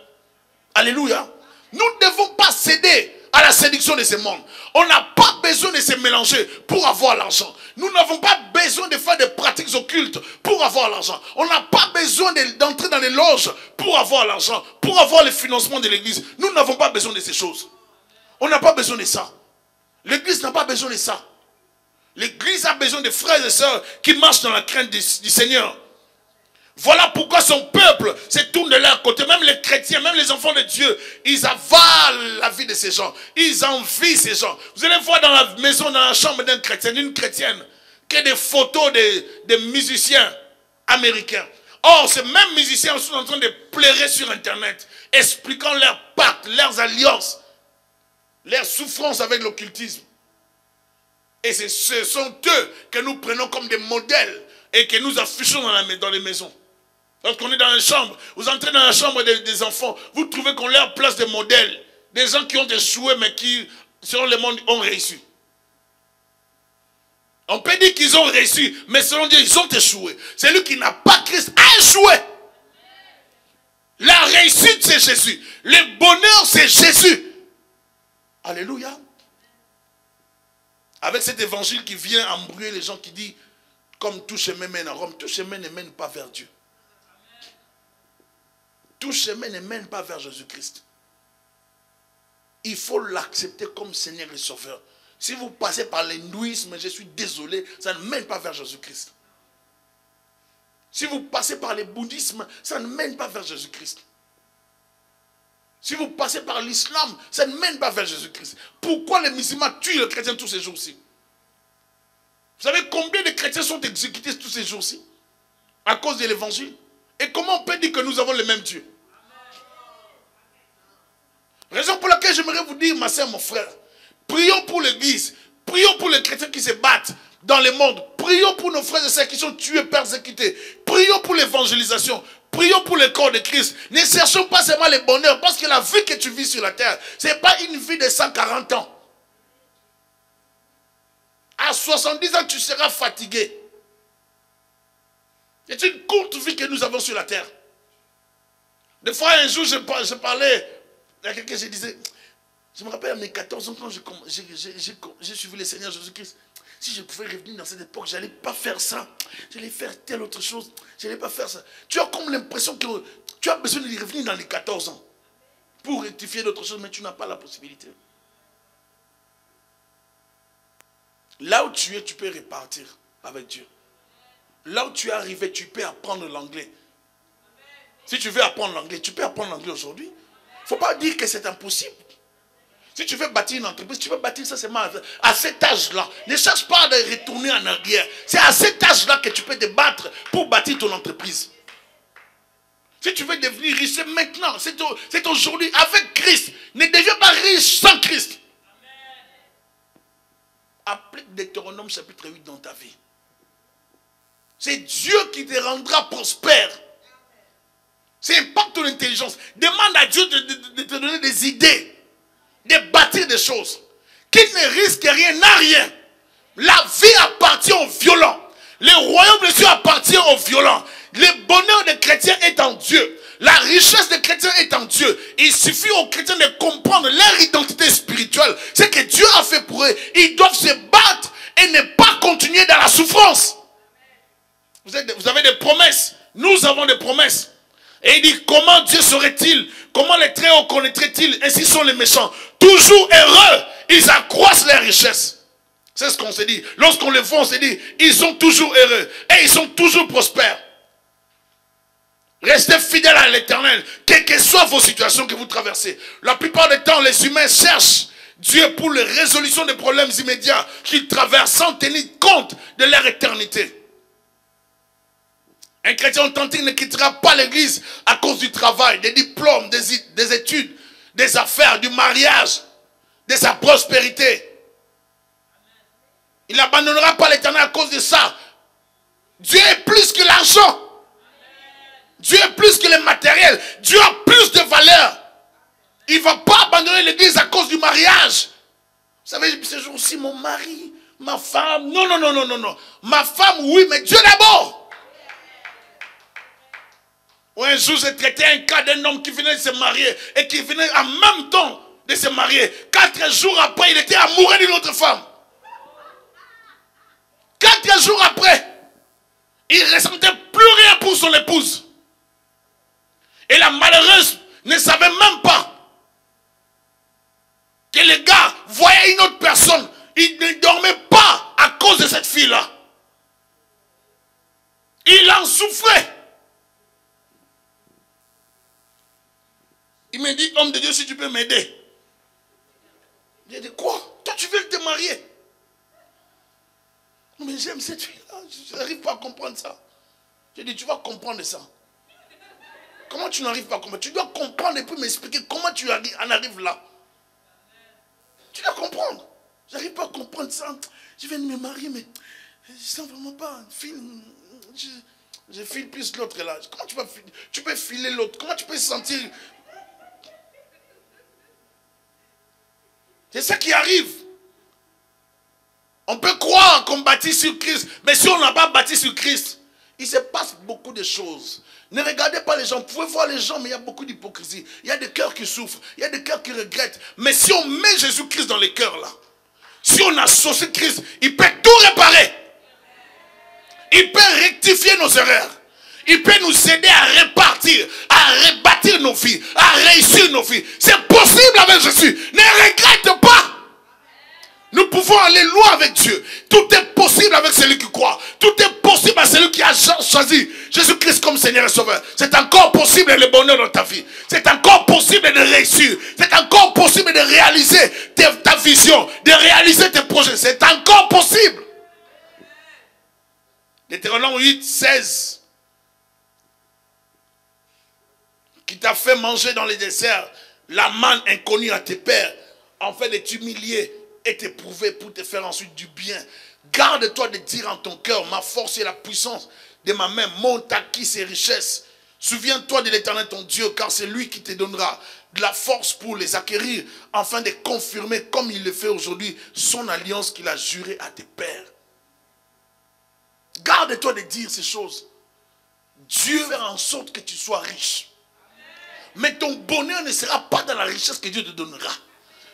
Alléluia. Nous ne devons pas céder à la séduction de ce monde. On n'a pas besoin de se mélanger pour avoir l'argent. Nous n'avons pas besoin de faire des pratiques occultes pour avoir l'argent. On n'a pas besoin d'entrer dans les loges pour avoir l'argent, pour avoir le financement de l'église. Nous n'avons pas besoin de ces choses. On n'a pas besoin de ça. L'église n'a pas besoin de ça. L'église a besoin de frères et sœurs qui marchent dans la crainte du Seigneur. Voilà pourquoi son peuple se tourne de leur côté. Même les chrétiens, même les enfants de Dieu, ils avalent la vie de ces gens. Ils envient ces gens. Vous allez voir dans la maison, dans la chambre d'un chrétien, d'une chrétienne, qu'il y a des photos des musiciens américains. Or, ces mêmes musiciens sont en train de pleurer sur Internet, expliquant leurs pactes, leurs alliances, leurs souffrances avec l'occultisme. Et ce sont eux que nous prenons comme des modèles et que nous affichons dans les maisons. Lorsqu'on est dans la chambre, vous entrez dans la chambre des enfants, vous trouvez qu'on leur place des modèles, des gens qui ont échoué mais qui, selon le monde, ont réussi. On peut dire qu'ils ont réussi, mais selon Dieu, ils ont échoué. Celui qui n'a pas Christ a échoué. La réussite, c'est Jésus. Le bonheur, c'est Jésus. Alléluia. Avec cet évangile qui vient embrouiller les gens qui disent, comme tout chemin mène à Rome, tout chemin ne mène pas vers Dieu. Tout chemin ne mène pas vers Jésus-Christ. Il faut l'accepter comme Seigneur et Sauveur. Si vous passez par l'hindouisme, je suis désolé, ça ne mène pas vers Jésus-Christ. Si vous passez par le bouddhisme, ça ne mène pas vers Jésus-Christ. Si vous passez par l'islam, ça ne mène pas vers Jésus-Christ. Pourquoi les musulmans tuent les chrétiens tous ces jours-ci? Vous savez combien de chrétiens sont exécutés tous ces jours-ci? À cause de l'évangile. Et comment on peut dire que nous avons le même Dieu? Raison pour laquelle j'aimerais vous dire, ma soeur, mon frère, prions pour l'église, prions pour les chrétiens qui se battent dans le monde, prions pour nos frères et sœurs qui sont tués, persécutés, prions pour l'évangélisation, prions pour le corps de Christ. Ne cherchons pas seulement le bonheur, parce que la vie que tu vis sur la terre, ce n'est pas une vie de 140 ans. À 70 ans, tu seras fatigué. C'est une courte vie que nous avons sur la terre. Des fois, un jour, je parlais à quelqu'un, je disais, je me rappelle à mes 14 ans, quand j'ai suivi le Seigneur Jésus-Christ, si je pouvais revenir dans cette époque, je n'allais pas faire ça. J'allais faire telle autre chose. Je n'allais pas faire ça. Tu as comme l'impression que tu as besoin de revenir dans les 14 ans pour rectifier d'autres choses, mais tu n'as pas la possibilité. Là où tu es, tu peux repartir avec Dieu. Là où tu es arrivé, tu peux apprendre l'anglais. Si tu veux apprendre l'anglais, tu peux apprendre l'anglais aujourd'hui. Il ne faut pas dire que c'est impossible. Si tu veux bâtir une entreprise, tu veux bâtir ça seulement à cet âge-là. Ne cherche pas à retourner en arrière. C'est à cet âge-là que tu peux te battre pour bâtir ton entreprise. Si tu veux devenir riche, c'est maintenant. C'est aujourd'hui. Avec Christ. Ne deviens pas riche sans Christ. Applique Deutéronome chapitre 8 dans ta vie. C'est Dieu qui te rendra prospère. C'est impacte ton intelligence. Demande à Dieu de te donner des idées. De bâtir des choses. Qui ne risque rien, n'a rien. La vie appartient aux violents. Le royaume de Dieu appartient aux violents. Le bonheur des chrétiens est en Dieu. La richesse des chrétiens est en Dieu. Il suffit aux chrétiens de comprendre leur identité spirituelle. C'est que Dieu a fait pour eux. Ils doivent se battre et ne pas continuer dans la souffrance. Vous avez des promesses. Nous avons des promesses. Et il dit, comment Dieu serait-il? Comment les Très-Hauts connaîtraient-ils? Ainsi sont les méchants. Toujours heureux, ils accroissent leurs richesses. C'est ce qu'on se dit. Lorsqu'on les voit, on se dit, ils sont toujours heureux. Et ils sont toujours prospères. Restez fidèles à l'Éternel, quelles que soient vos situations que vous traversez. La plupart du temps, les humains cherchent Dieu pour la résolution des problèmes immédiats qu'ils traversent sans tenir compte de leur éternité. Un chrétien authentique ne quittera pas l'église à cause du travail, des diplômes, des études, des affaires, du mariage, de sa prospérité. Il n'abandonnera pas l'Éternel à cause de ça. Dieu est plus que l'argent. Dieu est plus que le matériel. Dieu a plus de valeur. Il ne va pas abandonner l'église à cause du mariage. Vous savez, ce jour-ci, mon mari, ma femme. Non, non, non, non, non, non. Ma femme, oui, mais Dieu d'abord. Un jour, j'ai traité un cas d'un homme qui venait de se marier et qui venait en même temps de se marier. 4 jours après, il était amoureux d'une autre femme. 4 4 jours après, il ne ressentait plus rien pour son épouse. Et la malheureuse ne savait même pas que le gars voyait une autre personne. Il ne dormait pas à cause de cette fille-là. Il en souffrait. Il me dit, homme de Dieu, si tu peux m'aider. J'ai dit, quoi? Toi, tu veux te marier? Mais j'aime cette fille-là. Je n'arrive pas à comprendre ça. J'ai dit, tu vas comprendre ça. Comment tu n'arrives pas à comprendre? Tu dois comprendre et puis m'expliquer comment tu en arrives là. Tu dois comprendre. Je n'arrive pas à comprendre ça. Je viens de me marier, mais je ne sens vraiment pas. Je file plus l'autre là. Comment tu vas filer? Tu peux filer l'autre. Comment tu peux sentir? C'est ça qui arrive. On peut croire qu'on bâtit sur Christ, mais si on n'a pas bâti sur Christ, il se passe beaucoup de choses. Ne regardez pas les gens. Vous pouvez voir les gens, mais il y a beaucoup d'hypocrisie. Il y a des cœurs qui souffrent. Il y a des cœurs qui regrettent. Mais si on met Jésus-Christ dans les cœurs là, si on associe Christ, il peut tout réparer. Il peut rectifier nos erreurs. Il peut nous aider à répartir, à rebâtir nos vies, à réussir nos vies. C'est possible avec Jésus. Ne regrette pas. Nous pouvons aller loin avec Dieu. Tout est possible avec celui qui croit. Tout est possible à celui qui a choisi Jésus-Christ comme Seigneur et Sauveur. C'est encore possible le bonheur dans ta vie. C'est encore possible de réussir. C'est encore possible de réaliser ta vision, de réaliser tes projets. C'est encore possible. Deutéronome 8, 16. Qui t'a fait manger dans les déserts la manne inconnue à tes pères, afin de t'humilier et t'éprouver pour te faire ensuite du bien. Garde-toi de dire en ton cœur, ma force et la puissance de ma main m'ont acquis ces richesses. Souviens-toi de l'Éternel ton Dieu, car c'est lui qui te donnera de la force pour les acquérir, afin de confirmer, comme il le fait aujourd'hui, son alliance qu'il a jurée à tes pères. Garde-toi de dire ces choses. Dieu va faire en sorte que tu sois riche. Mais ton bonheur ne sera pas dans la richesse que Dieu te donnera.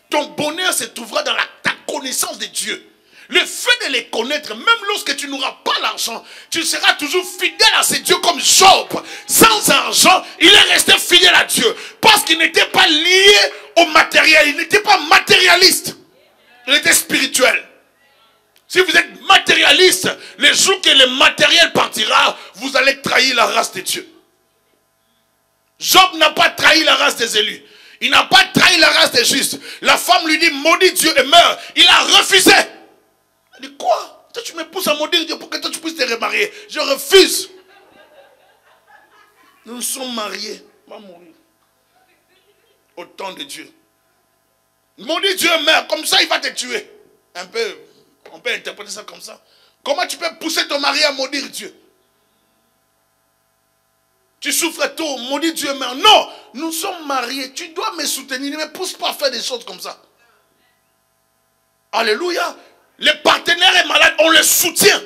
Ton bonheur se trouvera dans ta connaissance de Dieu. Le fait de les connaître, même lorsque tu n'auras pas l'argent, tu seras toujours fidèle à ce Dieu comme Job. Sans argent, il est resté fidèle à Dieu. Parce qu'il n'était pas lié au matériel. Il n'était pas matérialiste. Il était spirituel. Si vous êtes matérialiste, le jour que le matériel partira, vous allez trahir la race de Dieu. Job n'a pas trahi la race des élus. Il n'a pas trahi la race des justes. La femme lui dit, maudit Dieu et meurt. Il a refusé. Il dit, quoi? Toi, tu me pousses à maudire Dieu pour que toi tu puisses te remarier. Je refuse. Nous sommes mariés. On va mourir. Au temps de Dieu. Maudit Dieu et meurt. Comme ça, il va te tuer. Un peu, on peut interpréter ça comme ça. Comment tu peux pousser ton mari à maudire Dieu? Tu souffres tôt, maudit Dieu, mais non, nous sommes mariés, tu dois me soutenir, ne me pousse pas à faire des choses comme ça. Alléluia. Le partenaire est malade, on le soutient.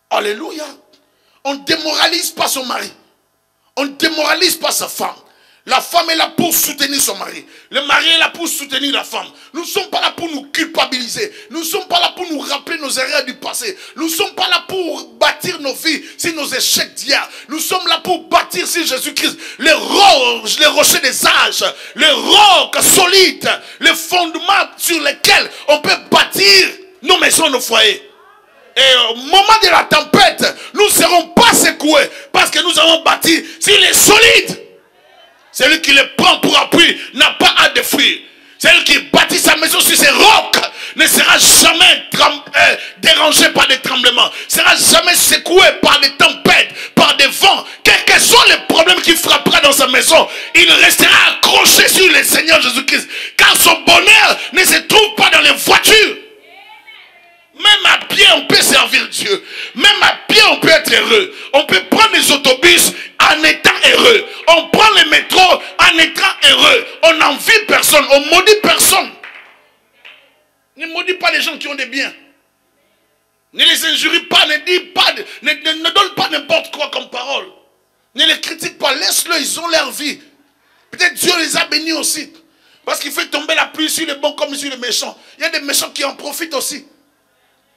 Alléluia. On ne démoralise pas son mari. On ne démoralise pas sa femme. La femme est là pour soutenir son mari. Le mari est là pour soutenir la femme. Nous ne sommes pas là pour nous culpabiliser. Nous ne sommes pas là pour nous rappeler nos erreurs du passé. Nous ne sommes pas là pour bâtir nos vies sur nos échecs d'hier. Nous sommes là pour bâtir sur Jésus-Christ les rochers des âges, les rocs solides, les fondements sur lesquels on peut bâtir nos maisons, nos foyers. Et au moment de la tempête, nous ne serons pas secoués parce que nous avons bâti sur les solides. Celui qui le prend pour appui n'a pas à détruire. Celui qui bâtit sa maison sur ces rocs ne sera jamais dérangé par des tremblements. Ne sera jamais secoué par des tempêtes, par des vents. Quels que soient les problèmes qui frappera dans sa maison, il restera accroché sur le Seigneur Jésus-Christ. Car son bonheur ne se trouve pas dans les voitures. Même à pied, on peut servir Dieu. Même à pied, on peut être heureux. On peut prendre les autobus en étant heureux. On prend le métro en étant heureux. On n'envie personne. On maudit personne. Ne maudit pas les gens qui ont des biens. Ne les injurie pas. Ne dis pas. Ne donne pas n'importe quoi comme parole. Ne les critique pas. Laisse-le. Ils ont leur vie. Peut-être Dieu les a bénis aussi. Parce qu'il fait tomber la pluie sur les bons comme sur les méchants. Il y a des méchants qui en profitent aussi.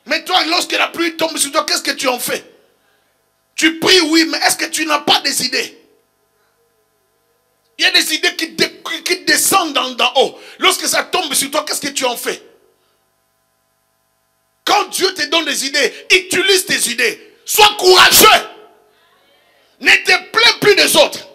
Mais toi, lorsque la pluie tombe sur toi, qu'est-ce que tu en fais? Tu pries, oui, mais est-ce que tu n'as pas des idées? Il y a des idées qui descendent d'en haut. Lorsque ça tombe sur toi, qu'est-ce que tu en fais? Quand Dieu te donne des idées, utilise tes idées. Sois courageux. Ne te plains plus des autres.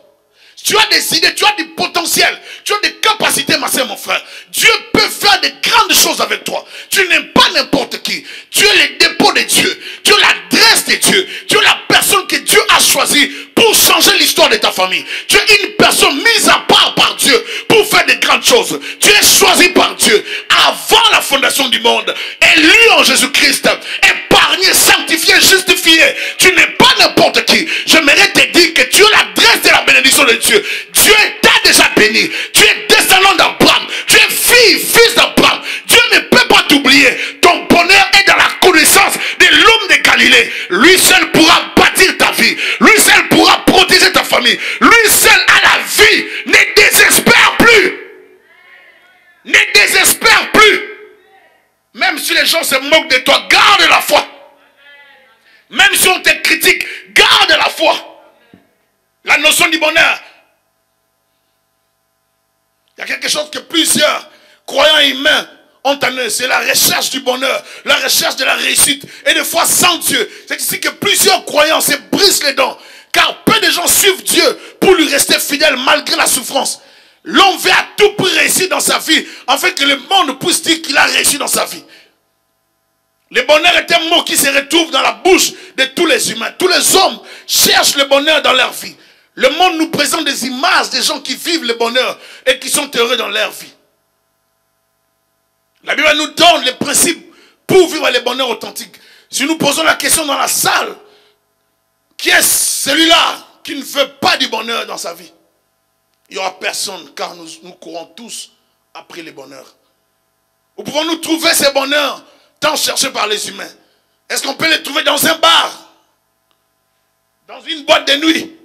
Tu as des idées, tu as du potentiel, tu as des capacités, ma soeur, mon frère. Dieu peut faire de grandes choses avec toi. Tu n'es pas n'importe qui. Tu es le dépôt de Dieu. Tu es l'adresse de Dieu. Tu es la personne que Dieu a choisie pour changer l'histoire de ta famille. Tu es une personne mise à part par Dieu pour faire de grandes choses. Tu es choisi par Dieu avant la fondation du monde. Élu en Jésus-Christ. Épargné, sanctifié, justifié. Tu n'es pas n'importe qui. J'aimerais te dire que tu es l'adresse de la bénédiction de Dieu. Dieu t'a déjà béni. Tu es descendant d'Abraham. Tu es fils d'Abraham. Dieu ne peut pas t'oublier. Ton bonheur est dans la connaissance de l'homme de Galilée. Lui seul pourra bâtir ta vie. Lui seul pourra protéger ta famille. Lui seul a la vie. Ne désespère plus. Ne désespère plus. Même si les gens se moquent de toi, garde la foi. Même si on te critique, garde la foi. La notion du bonheur. Il y a quelque chose que plusieurs croyants humains ont en eux. C'est la recherche du bonheur, la recherche de la réussite. Et des fois sans Dieu. C'est ici que plusieurs croyants se brisent les dents. Car peu de gens suivent Dieu pour lui rester fidèles malgré la souffrance. L'homme veut à tout prix réussir dans sa vie, afin que le monde puisse dire qu'il a réussi dans sa vie. Le bonheur est un mot qui se retrouve dans la bouche de tous les humains. Tous les hommes cherchent le bonheur dans leur vie. Le monde nous présente des images des gens qui vivent le bonheur et qui sont heureux dans leur vie. La Bible nous donne les principes pour vivre le bonheur authentique. Si nous posons la question dans la salle, qui est celui-là qui ne veut pas du bonheur dans sa vie? Il n'y aura personne, car nous courons tous après le bonheur. Où pouvons-nous trouver ce bonheur tant cherché par les humains? Est-ce qu'on peut le trouver dans un bar? Dans une boîte de nuit?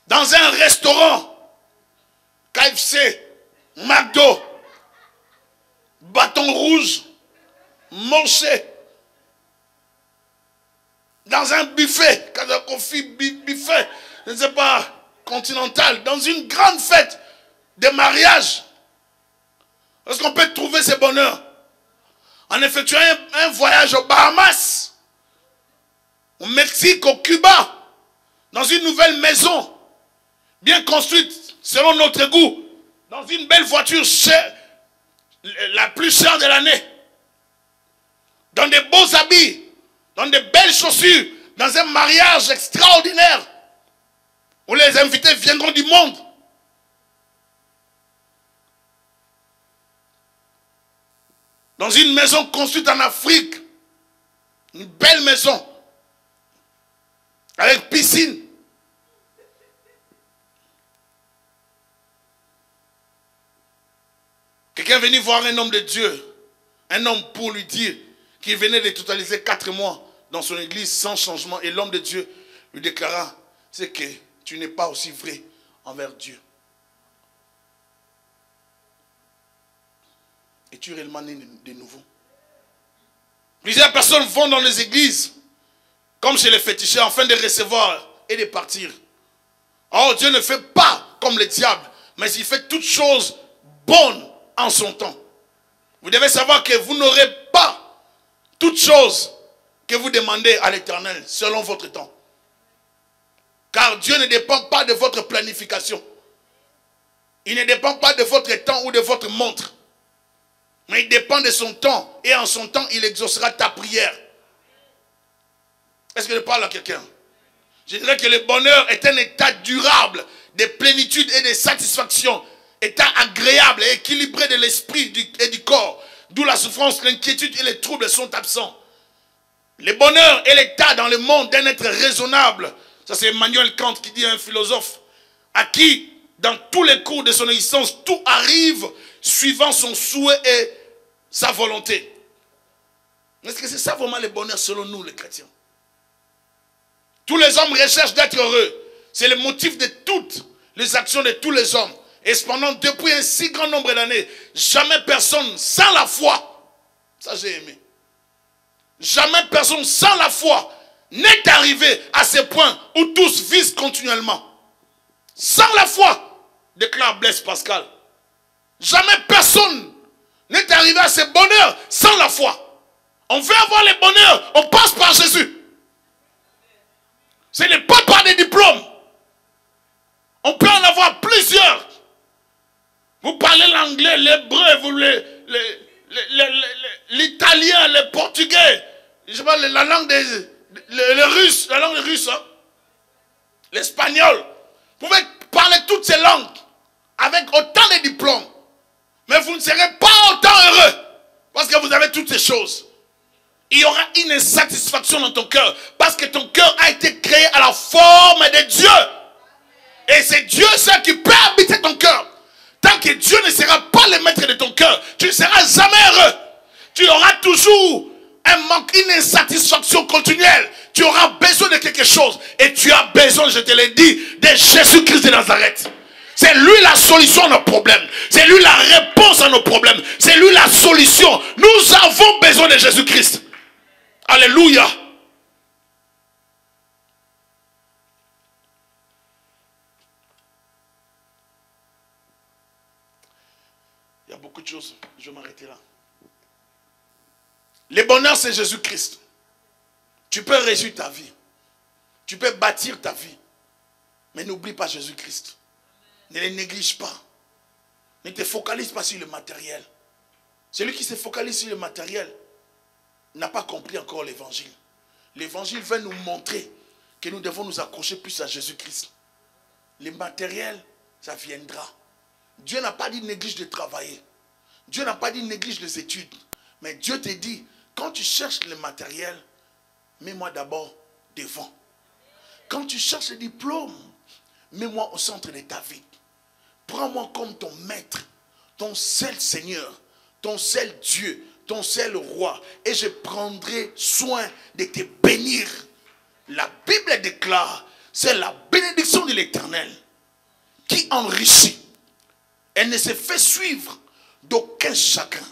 Dans un restaurant? KFC? McDo? Bâton rouge? Monché? Dans un buffet? Buffet? Je ne sais pas. Continental, dans une grande fête de mariage. Est-ce qu'on peut trouver ce bonheur en effectuant un voyage aux Bahamas, au Mexique, au Cuba, dans une nouvelle maison, bien construite selon notre goût, dans une belle voiture chère, la plus chère de l'année, dans des beaux habits, dans de belles chaussures, dans un mariage extraordinaire, où les invités viendront du monde. Dans une maison construite en Afrique. Une belle maison. Avec piscine. Quelqu'un est venu voir un homme de Dieu. Un homme pour lui dire qu'il venait de totaliser 4 mois dans son église sans changement. Et l'homme de Dieu lui déclara, c'est que tu n'es pas aussi vrai envers Dieu. Es-tu réellement né de nouveau? Plusieurs personnes vont dans les églises, comme chez les féticheurs, afin de recevoir et de partir. Or, Dieu ne fait pas comme le diable, mais il fait toutes choses bonnes en son temps. Vous devez savoir que vous n'aurez pas toutes choses que vous demandez à l'Éternel selon votre temps. Car Dieu ne dépend pas de votre planification. Il ne dépend pas de votre temps ou de votre montre. Mais il dépend de son temps. Et en son temps, il exaucera ta prière. Est-ce que je parle à quelqu'un? Je dirais que le bonheur est un état durable de plénitude et de satisfaction. État agréable et équilibré de l'esprit et du corps. D'où la souffrance, l'inquiétude et les troubles sont absents. Le bonheur est l'état dans le monde d'un être raisonnable. Ça, c'est Emmanuel Kant qui dit, un philosophe, à qui, dans tous les cours de son existence, tout arrive suivant son souhait et sa volonté. Est-ce que c'est ça vraiment le bonheur selon nous, les chrétiens? Tous les hommes recherchent d'être heureux. C'est le motif de toutes les actions de tous les hommes. Et cependant, depuis un si grand nombre d'années, jamais personne sans la foi, ça j'ai aimé, Jamais personne sans la foi n'est arrivé à ce point où tous visent continuellement. Sans la foi, déclare Blaise Pascal. Jamais personne n'est arrivé à ce bonheur sans la foi. On veut avoir le bonheur, on passe par Jésus. Ce n'est pas par des diplômes. On peut en avoir plusieurs. Vous parlez l'anglais, l'hébreu, l'italien, le portugais, je sais pas, la langue le russe, la langue russe, hein? L'espagnol. Vous pouvez parler toutes ces langues avec autant de diplômes. Mais vous ne serez pas autant heureux parce que vous avez toutes ces choses. Il y aura une insatisfaction dans ton cœur parce que ton cœur a été créé à la forme de Dieu. Et c'est Dieu seul qui peut habiter ton cœur. Tant que Dieu ne sera pas le maître de ton cœur, tu ne seras jamais heureux. Tu auras toujours un manque, une insatisfaction continuelle. Tu auras besoin de quelque chose. Et tu as besoin, je te l'ai dit, de Jésus-Christ de Nazareth. C'est lui la solution à nos problèmes. C'est lui la réponse à nos problèmes. C'est lui la solution. Nous avons besoin de Jésus-Christ. Alléluia. Il y a beaucoup de choses. Je vais m'arrêter là. Le bonheur, c'est Jésus-Christ. Tu peux réussir ta vie. Tu peux bâtir ta vie. Mais n'oublie pas Jésus-Christ. Ne les néglige pas. Ne te focalise pas sur le matériel. Celui qui se focalise sur le matériel n'a pas compris encore l'évangile. L'évangile veut nous montrer que nous devons nous accrocher plus à Jésus-Christ. Le matériel, ça viendra. Dieu n'a pas dit néglige de travailler. Dieu n'a pas dit néglige les études. Mais Dieu te dit, quand tu cherches le matériel, mets-moi d'abord devant. Quand tu cherches le diplôme, mets-moi au centre de ta vie. Prends-moi comme ton maître, ton seul Seigneur, ton seul Dieu, ton seul roi. Et je prendrai soin de te bénir. La Bible déclare, c'est la bénédiction de l'Éternel qui enrichit. Elle ne se fait suivre d'aucun chacun.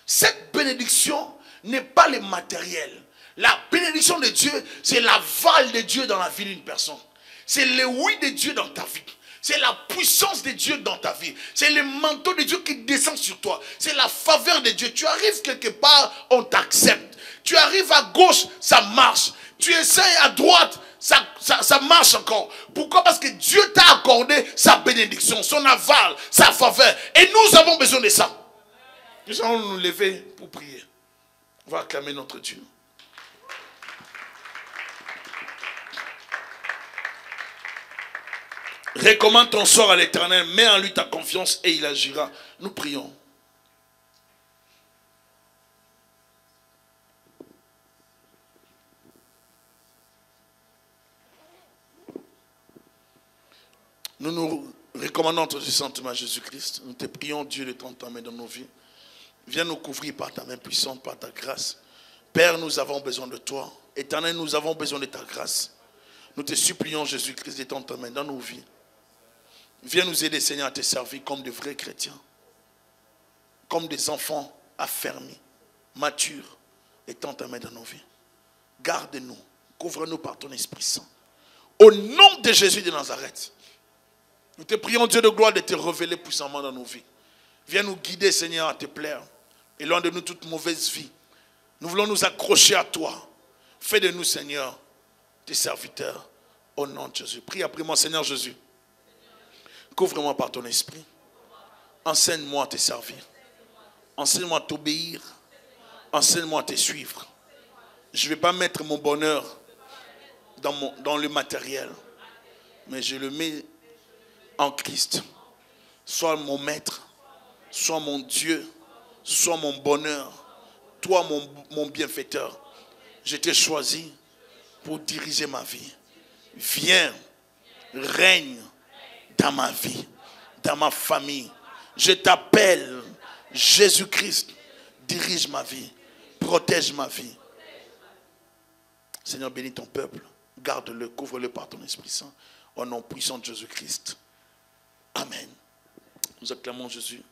Cette bénédiction n'est pas le matériel. La bénédiction de Dieu, c'est l'aval de Dieu dans la vie d'une personne. C'est le oui de Dieu dans ta vie. C'est la puissance de Dieu dans ta vie. C'est le manteau de Dieu qui descend sur toi. C'est la faveur de Dieu. Tu arrives quelque part, on t'accepte. Tu arrives à gauche, ça marche. Tu essayes à droite, ça marche encore. Pourquoi? Parce que Dieu t'a accordé sa bénédiction, son aval, sa faveur. Et nous avons besoin de ça. Nous allons nous lever pour prier. On va acclamer notre Dieu. Recommande ton sort à l'Éternel, mets en lui ta confiance et il agira. Nous prions. Nous nous recommandons ton Saint-Thomas Jésus-Christ. Nous te prions, Dieu, de ton temps dans nos vies. Viens nous couvrir par ta main puissante, par ta grâce. Père, nous avons besoin de toi. Éternel, nous avons besoin de ta grâce. Nous te supplions, Jésus-Christ, de ton temps dans nos vies. Viens nous aider, Seigneur, à te servir comme de vrais chrétiens. Comme des enfants affermis, matures, et ton temps dans nos vies. Garde-nous, couvre-nous par ton Esprit Saint. Au nom de Jésus de Nazareth, nous te prions, Dieu de gloire, de te révéler puissamment dans nos vies. Viens nous guider, Seigneur, à te plaire. Et loin de nous toute mauvaise vie. Nous voulons nous accrocher à toi. Fais de nous, Seigneur, tes serviteurs. Au nom de Jésus. Prie après moi, Seigneur Jésus. Couvre-moi par ton esprit. Enseigne-moi à te servir. Enseigne-moi à t'obéir. Enseigne-moi à te suivre. Je ne vais pas mettre mon bonheur dans le matériel. Mais je le mets en Christ. Sois mon maître. Sois mon Dieu. Sois mon bonheur. Toi, mon bienfaiteur. Je t'ai choisi pour diriger ma vie. Viens, règne dans ma vie, dans ma famille. Je t'appelle, Jésus-Christ, dirige ma vie, protège ma vie. Seigneur, bénis ton peuple, garde-le, couvre-le par ton Esprit Saint, au nom puissant de Jésus-Christ. Amen. Nous acclamons Jésus.